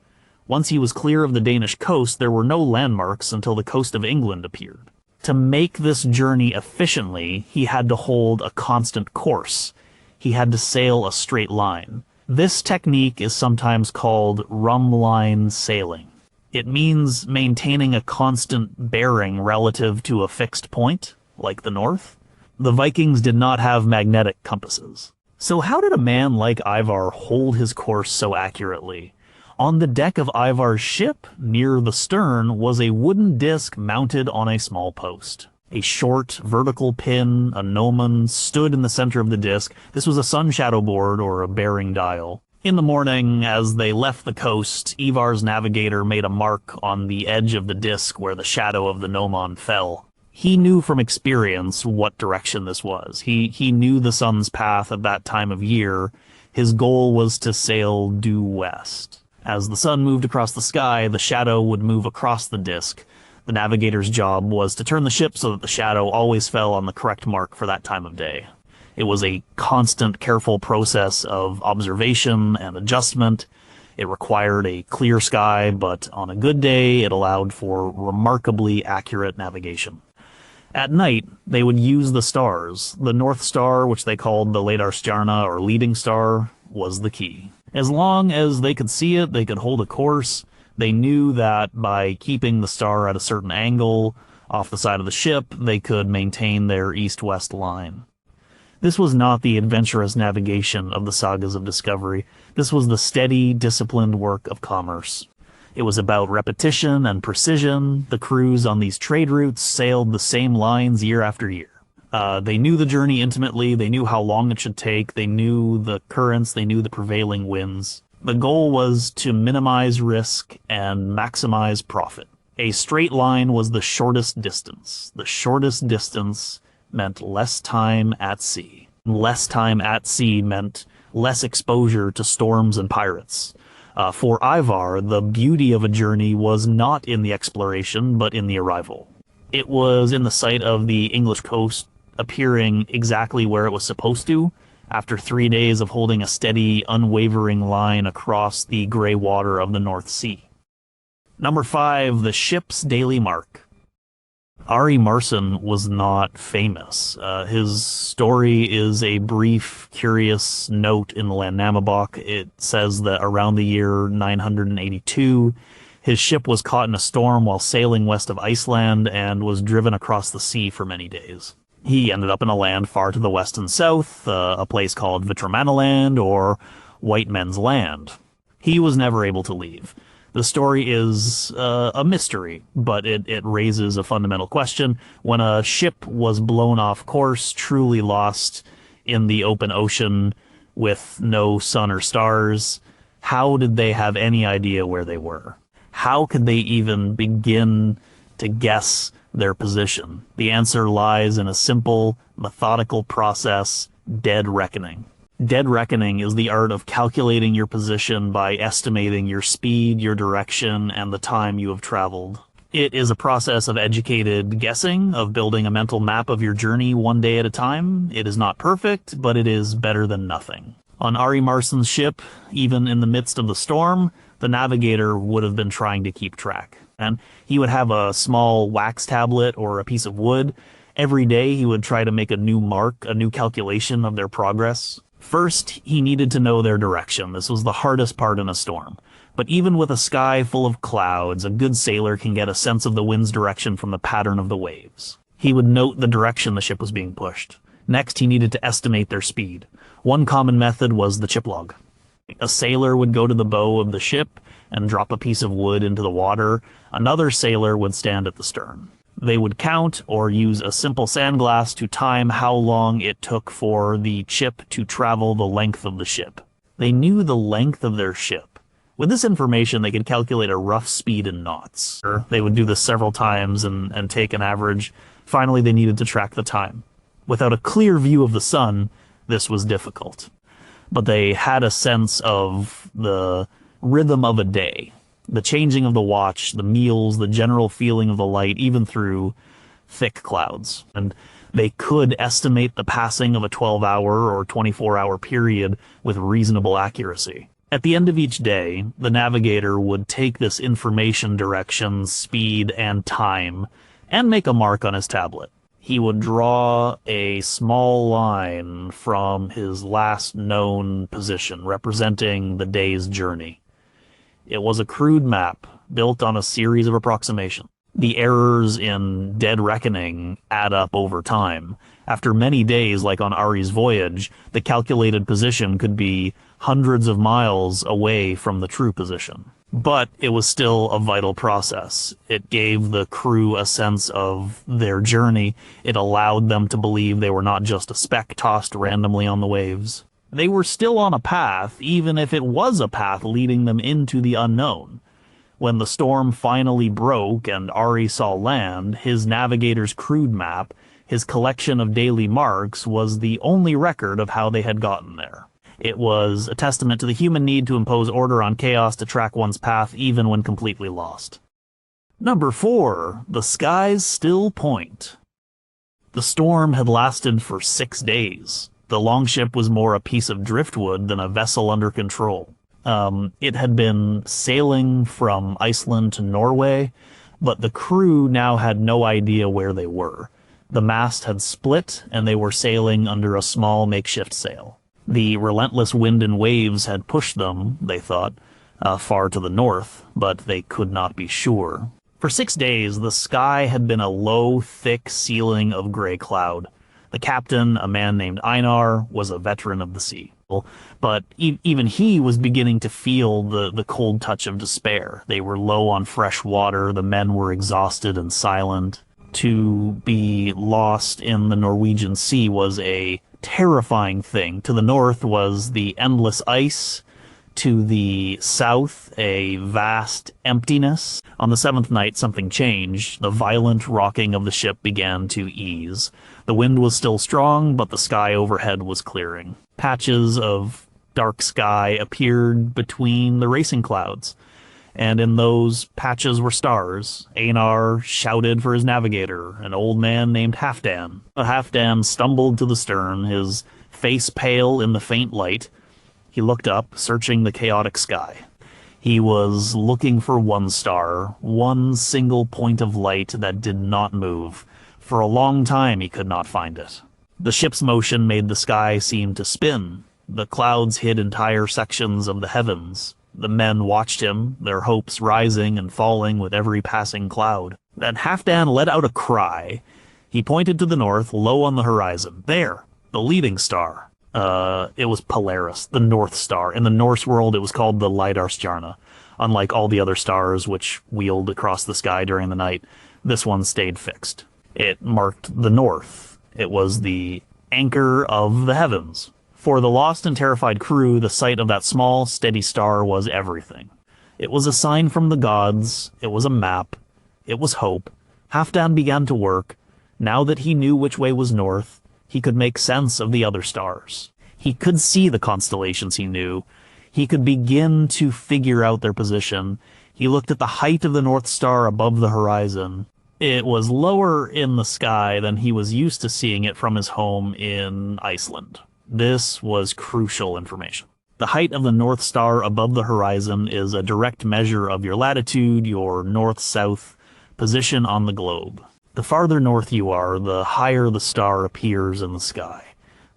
Once he was clear of the Danish coast, there were no landmarks until the coast of England appeared. To make this journey efficiently, he had to hold a constant course. He had to sail a straight line. This technique is sometimes called rumline sailing. It means maintaining a constant bearing relative to a fixed point, like the north. The Vikings did not have magnetic compasses. So how did a man like Ivar hold his course so accurately? On the deck of Ivar's ship, near the stern, was a wooden disc mounted on a small post. A short, vertical pin, a gnomon, stood in the center of the disc. This was a sun shadow board or a bearing dial. In the morning, as they left the coast, Ivar's navigator made a mark on the edge of the disc where the shadow of the gnomon fell. He knew from experience what direction this was. He knew the sun's path at that time of year. His goal was to sail due west. As the sun moved across the sky, the shadow would move across the disk. The navigator's job was to turn the ship so that the shadow always fell on the correct mark for that time of day. It was a constant, careful process of observation and adjustment. It required a clear sky, but on a good day, it allowed for remarkably accurate navigation. At night, they would use the stars. The North Star, which they called the Leidarstjarna, or leading star, was the key. As long as they could see it, they could hold a course. They knew that by keeping the star at a certain angle off the side of the ship, they could maintain their east-west line. This was not the adventurous navigation of the Sagas of Discovery. This was the steady, disciplined work of commerce. It was about repetition and precision. The crews on these trade routes sailed the same lines year after year. They knew the journey intimately, they knew how long it should take, they knew the currents, they knew the prevailing winds. The goal was to minimize risk and maximize profit. A straight line was the shortest distance. The shortest distance meant less time at sea. Less time at sea meant less exposure to storms and pirates. For Ivar, the beauty of a journey was not in the exploration, but in the arrival. It was in the sight of the English coast appearing exactly where it was supposed to, after 3 days of holding a steady, unwavering line across the gray water of the North Sea. Number 5, the ship's daily mark. Ari Marson was not famous. His story is a brief, curious note in the Landnámabók. It says that around the year 982, his ship was caught in a storm while sailing west of Iceland and was driven across the sea for many days. He ended up in a land far to the west and south, a place called Vitrumanaland, or White Men's Land. He was never able to leave. The story is a mystery, but it raises a fundamental question. When a ship was blown off course, truly lost in the open ocean with no sun or stars, how did they have any idea where they were? How could they even begin to guess their position? The answer lies in a simple, methodical process: dead reckoning. Dead reckoning is the art of calculating your position by estimating your speed, your direction, and the time you have traveled. It is a process of educated guessing, of building a mental map of your journey one day at a time. It is not perfect, but it is better than nothing. On Ari Marson's ship, even in the midst of the storm, the navigator would have been trying to keep track. And he would have a small wax tablet or a piece of wood. Every day he would try to make a new mark, a new calculation of their progress. First, he needed to know their direction. This was the hardest part in a storm. But even with a sky full of clouds, a good sailor can get a sense of the wind's direction from the pattern of the waves. He would note the direction the ship was being pushed. Next, he needed to estimate their speed. One common method was the chip log. A sailor would go to the bow of the ship and drop a piece of wood into the water. Another sailor would stand at the stern. They would count or use a simple sandglass to time how long it took for the chip to travel the length of the ship. They knew the length of their ship. With this information, they could calculate a rough speed in knots. They would do this several times and take an average. Finally, they needed to track the time. Without a clear view of the sun, this was difficult. But they had a sense of the rhythm of a day. The changing of the watch, the meals, the general feeling of the light, even through thick clouds. And they could estimate the passing of a 12-hour or 24-hour period with reasonable accuracy. At the end of each day, the navigator would take this information, direction, speed, and time, and make a mark on his tablet. He would draw a small line from his last known position, representing the day's journey. It was a crude map built on a series of approximations. The errors in dead reckoning add up over time. After many days, like on Ari's voyage, the calculated position could be hundreds of miles away from the true position. But it was still a vital process. It gave the crew a sense of their journey. It allowed them to believe they were not just a speck tossed randomly on the waves. They were still on a path, even if it was a path leading them into the unknown. When the storm finally broke and Ari saw land, his navigator's crude map, his collection of daily marks, was the only record of how they had gotten there. It was a testament to the human need to impose order on chaos, to track one's path even when completely lost. Number 4, the skies still point. The storm had lasted for 6 days. The longship was more a piece of driftwood than a vessel under control. It had been sailing from Iceland to Norway, but the crew now had no idea where they were. The mast had split, and they were sailing under a small makeshift sail. The relentless wind and waves had pushed them, they thought, far to the north, but they could not be sure. For 6 days, the sky had been a low, thick ceiling of gray cloud. The captain, a man named Einar, was a veteran of the sea. But even he was beginning to feel the cold touch of despair. They were low on fresh water, the men were exhausted and silent. To be lost in the Norwegian Sea was a terrifying thing. To the north was the endless ice. To the south, a vast emptiness. On the seventh night, something changed. The violent rocking of the ship began to ease. The wind was still strong, but the sky overhead was clearing. Patches of dark sky appeared between the racing clouds, and in those patches were stars. Einar shouted for his navigator, an old man named Halfdan. Halfdan stumbled to the stern, his face pale in the faint light. He looked up, searching the chaotic sky. He was looking for one star, one single point of light that did not move. For a long time he could not find it. The ship's motion made the sky seem to spin. The clouds hid entire sections of the heavens. The men watched him, their hopes rising and falling with every passing cloud. Then Halfdan let out a cry. He pointed to the north, low on the horizon. There, the leading star. It was Polaris, the North Star. In the Norse world, it was called the Leidarstjerne. Unlike all the other stars which wheeled across the sky during the night, this one stayed fixed. It marked the north. It was the anchor of the heavens. For the lost and terrified crew, the sight of that small, steady star was everything. It was a sign from the gods. It was a map. It was hope. Halfdan began to work. Now that he knew which way was north, he could make sense of the other stars. He could see the constellations he knew. He could begin to figure out their position. He looked at the height of the North Star above the horizon. It was lower in the sky than he was used to seeing it from his home in Iceland. This was crucial information. The height of the North Star above the horizon is a direct measure of your latitude, your north-south position on the globe. The farther north you are, the higher the star appears in the sky.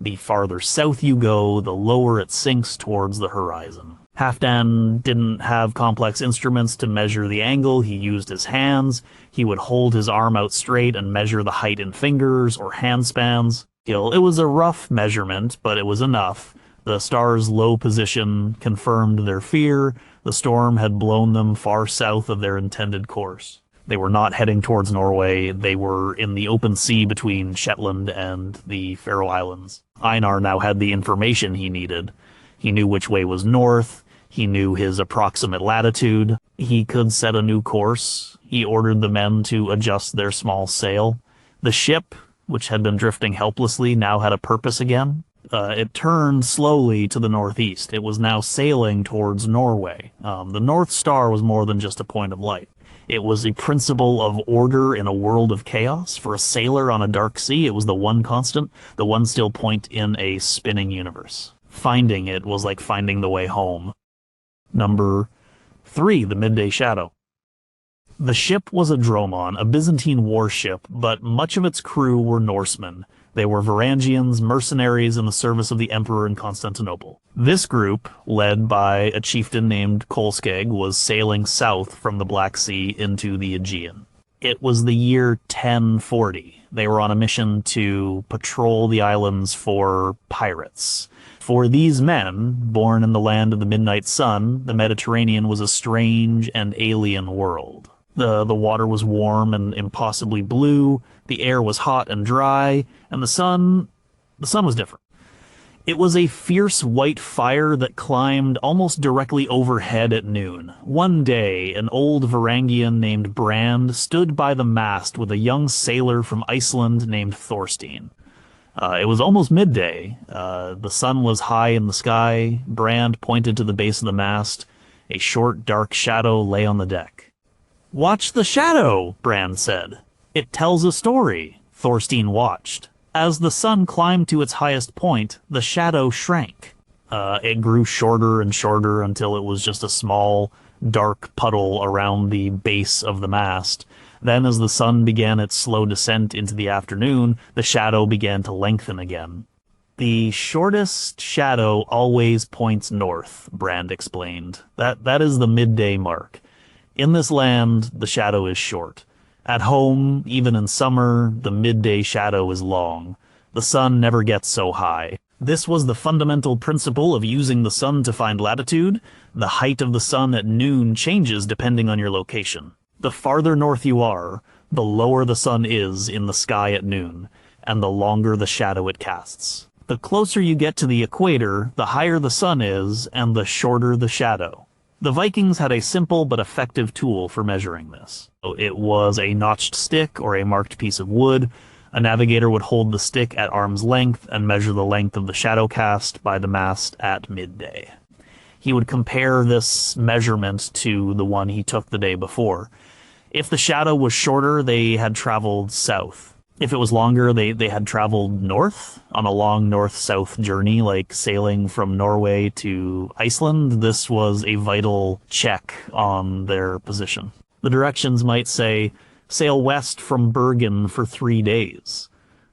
The farther south you go, the lower it sinks towards the horizon. Halfdan didn't have complex instruments to measure the angle. He used his hands. He would hold his arm out straight and measure the height in fingers or hand spans. It was a rough measurement, but it was enough. The star's low position confirmed their fear. The storm had blown them far south of their intended course. They were not heading towards Norway. They were in the open sea between Shetland and the Faroe Islands. Einar now had the information he needed. He knew which way was north. He knew his approximate latitude. He could set a new course. He ordered the men to adjust their small sail. The ship, which had been drifting helplessly, now had a purpose again. It turned slowly to the northeast. It was now sailing towards Norway. The North Star was more than just a point of light. It was a principle of order in a world of chaos. For a sailor on a dark sea, it was the one constant, the one still point in a spinning universe. Finding it was like finding the way home. Number 3, the Midday Shadow. The ship was a dromon, a Byzantine warship, but much of its crew were Norsemen. They were Varangians, mercenaries in the service of the emperor in Constantinople. This group, led by a chieftain named Kolskeg, was sailing south from the Black Sea into the Aegean. It was the year 1040. They were on a mission to patrol the islands for pirates. For these men, born in the land of the midnight sun, the Mediterranean was a strange and alien world. The water was warm and impossibly blue, the air was hot and dry, and the sun was different. It was a fierce white fire that climbed almost directly overhead at noon. One day, an old Varangian named Brand stood by the mast with a young sailor from Iceland named Thorstein. It was almost midday. The sun was high in the sky. Brand pointed to the base of the mast. A short, dark shadow lay on the deck. "Watch the shadow," Brand said. "It tells a story." Thorstein watched. As the sun climbed to its highest point, the shadow shrank. It grew shorter and shorter until it was just a small, dark puddle around the base of the mast. Then, as the sun began its slow descent into the afternoon, the shadow began to lengthen again. "The shortest shadow always points north," Brand explained. That is the midday mark. In this land, the shadow is short. At home, even in summer, the midday shadow is long. The sun never gets so high. This was the fundamental principle of using the sun to find latitude. The height of the sun at noon changes depending on your location. The farther north you are, the lower the sun is in the sky at noon, and the longer the shadow it casts. The closer you get to the equator, the higher the sun is, and the shorter the shadow. The Vikings had a simple but effective tool for measuring this. It was a notched stick or a marked piece of wood. A navigator would hold the stick at arm's length and measure the length of the shadow cast by the mast at midday. He would compare this measurement to the one he took the day before. If the shadow was shorter, they had traveled south. If it was longer, they had traveled north on a long north-south journey, like sailing from Norway to Iceland. This was a vital check on their position. The directions might say, sail west from Bergen for 3 days,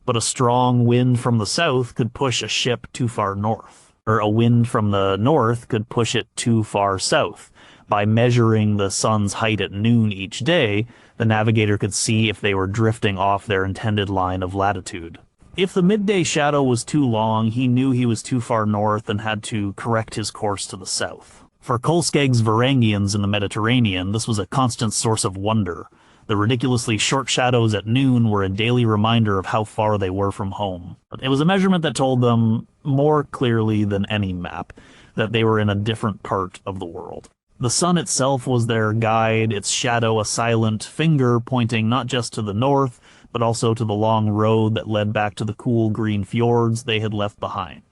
but a strong wind from the south could push a ship too far north, or a wind from the north could push it too far south. By measuring the sun's height at noon each day, the navigator could see if they were drifting off their intended line of latitude. If the midday shadow was too long, he knew he was too far north and had to correct his course to the south. For Kolskeg's Varangians in the Mediterranean, this was a constant source of wonder. The ridiculously short shadows at noon were a daily reminder of how far they were from home. It was a measurement that told them, more clearly than any map, that they were in a different part of the world. The sun itself was their guide, its shadow a silent finger pointing not just to the north, but also to the long road that led back to the cool green fjords they had left behind.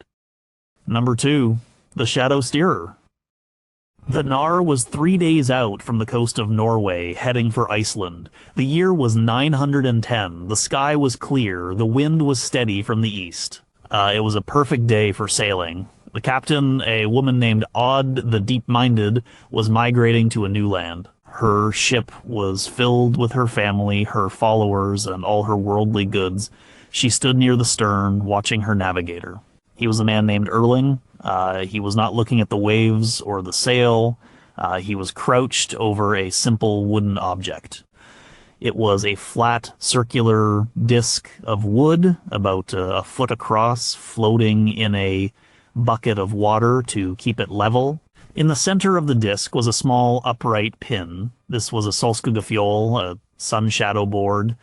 Number 2. The Shadow Steerer. The Nar was 3 days out from the coast of Norway, heading for Iceland. The year was 910, the sky was clear, the wind was steady from the east. It was a perfect day for sailing. The captain, a woman named Odd the Deep-Minded, was migrating to a new land. Her ship was filled with her family, her followers, and all her worldly goods. She stood near the stern, watching her navigator. He was a man named Erling. He was not looking at the waves or the sail. He was crouched over a simple wooden object. It was a flat, circular disc of wood, about a foot across, floating in a bucket of water to keep it level. In the center of the disc was a small upright pin. This was a solskugafjol, a sun shadow board.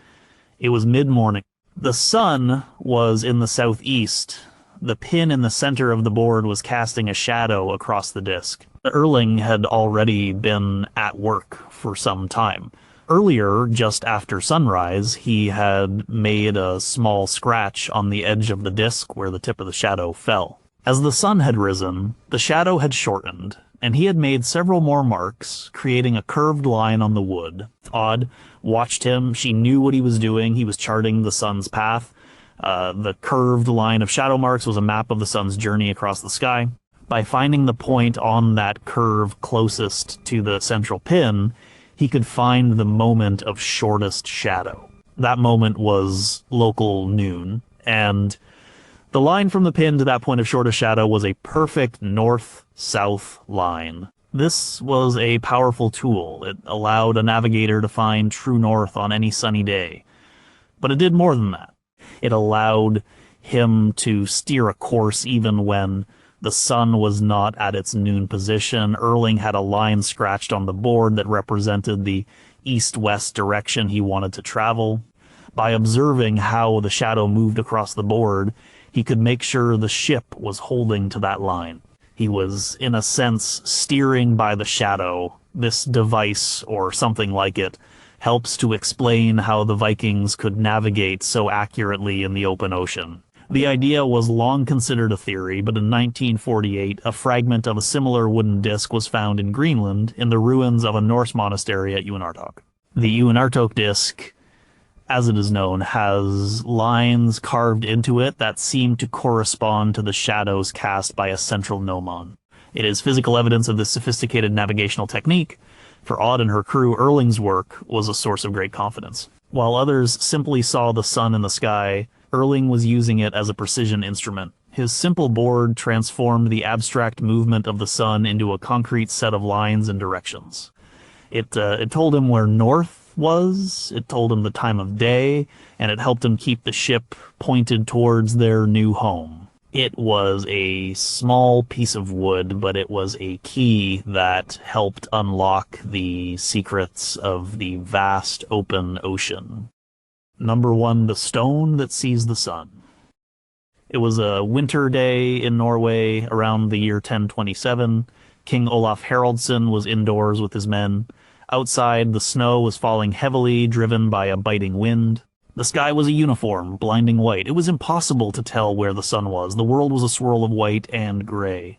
It was mid-morning. The sun was in the southeast. The pin in the center of the board was casting a shadow across the disc. Erling had already been at work for some time. Earlier, just after sunrise, he had made a small scratch on the edge of the disc where the tip of the shadow fell. As the sun had risen, the shadow had shortened, and he had made several more marks, creating a curved line on the wood. Odd watched him. She knew what he was doing. He was charting the sun's path. The curved line of shadow marks was a map of the sun's journey across the sky. By finding the point on that curve closest to the central pin, he could find the moment of shortest shadow. That moment was local noon, and the line from the pin to that point of shortest shadow was a perfect north-south line. This was a powerful tool. It allowed a navigator to find true north on any sunny day. But it did more than that. It allowed him to steer a course even when the sun was not at its noon position. Erling had a line scratched on the board that represented the east-west direction he wanted to travel. By observing how the shadow moved across the board, he could make sure the ship was holding to that line. He was, in a sense, steering by the shadow. This device, or something like it, helps to explain how the Vikings could navigate so accurately in the open ocean. The idea was long considered a theory, but in 1948, a fragment of a similar wooden disc was found in Greenland in the ruins of a Norse monastery at Uinartok. The Uinartok disc, as it is known, has lines carved into it that seem to correspond to the shadows cast by a central gnomon. It is physical evidence of this sophisticated navigational technique. For Odd and her crew, Erling's work was a source of great confidence. While others simply saw the sun in the sky, Erling was using it as a precision instrument. His simple board transformed the abstract movement of the sun into a concrete set of lines and directions. It told him where north was, it told him the time of day, and it helped him keep the ship pointed towards their new home. It was a small piece of wood, but it was a key that helped unlock the secrets of the vast open ocean. Number 1, the stone that sees the sun. It was a winter day in Norway around the year 1027. King Olaf Haraldsson was indoors with his men. Outside, the snow was falling heavily, driven by a biting wind. The sky was a uniform, blinding white. It was impossible to tell where the sun was. The world was a swirl of white and gray.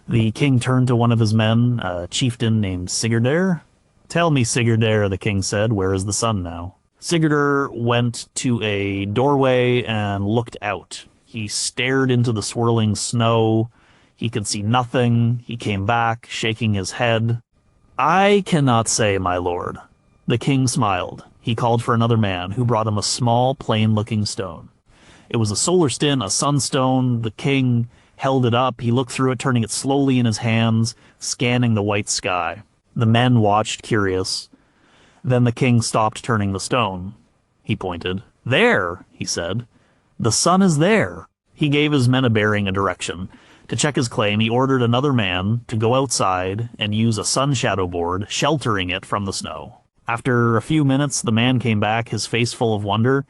The king turned to one of his men, a chieftain named Sigurdur. "Tell me, Sigurdur," the king said, "where is the sun now?" Sigurdur went to a doorway and looked out. He stared into the swirling snow. He could see nothing. He came back, shaking his head. "I cannot say, my lord." The king smiled. He called for another man, who brought him a small, plain-looking stone. It was a solar stin, a sunstone. The king held it up. He looked through it, turning it slowly in his hands, scanning the white sky. The men watched, curious. Then the king stopped turning the stone. He pointed. "There," he said. "The sun is there." He gave his men a bearing, a direction. To check his claim, he ordered another man to go outside and use a sun shadow board, sheltering it from the snow. After a few minutes, the man came back, his face full of wonder.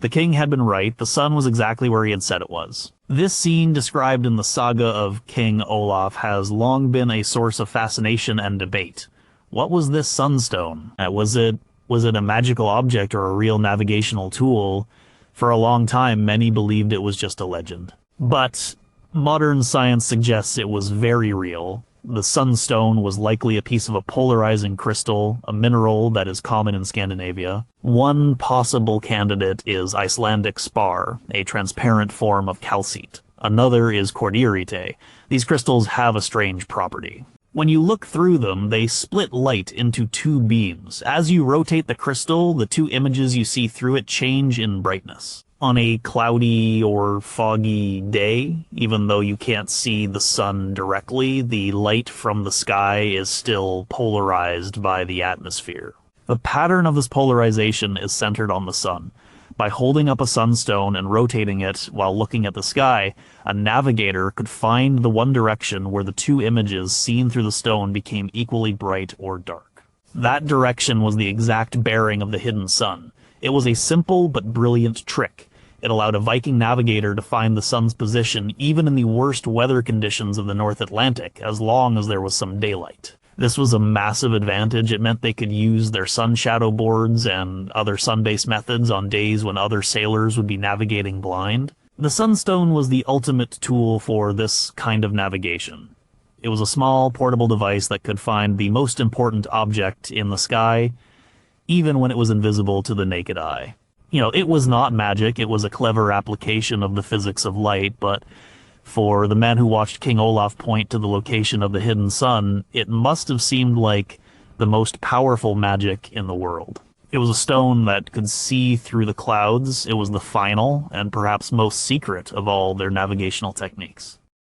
The king had been right. The sun was exactly where he had said it was. This scene, described in the saga of King Olaf, has long been a source of fascination and debate. What was this sunstone? Was it a magical object or a real navigational tool? For a long time, many believed it was just a legend. But modern science suggests it was very real. The sunstone was likely a piece of a polarizing crystal, a mineral that is common in Scandinavia. One possible candidate is Icelandic spar, a transparent form of calcite. Another is cordierite. These crystals have a strange property. When you look through them, they split light into two beams. As you rotate the crystal, the two images you see through it change in brightness. On a cloudy or foggy day, even though you can't see the sun directly, the light from the sky is still polarized by the atmosphere. The pattern of this polarization is centered on the sun. By holding up a sunstone and rotating it while looking at the sky, a navigator could find the one direction where the two images seen through the stone became equally bright or dark. That direction was the exact bearing of the hidden sun. It was a simple but brilliant trick. It allowed a Viking navigator to find the sun's position even in the worst weather conditions of the North Atlantic, as long as there was some daylight. This was a massive advantage. It meant they could use their sun shadow boards and other sun-based methods on days when other sailors would be navigating blind. The sunstone was the ultimate tool for this kind of navigation. It was a small, portable device that could find the most important object in the sky, even when it was invisible to the naked eye. It was not magic. It was a clever application of the physics of light, but for the men who watched King Olaf point to the location of the hidden sun, it must have seemed like the most powerful magic in the world. It was a stone that could see through the clouds. It was the final and perhaps most secret of all their navigational techniques.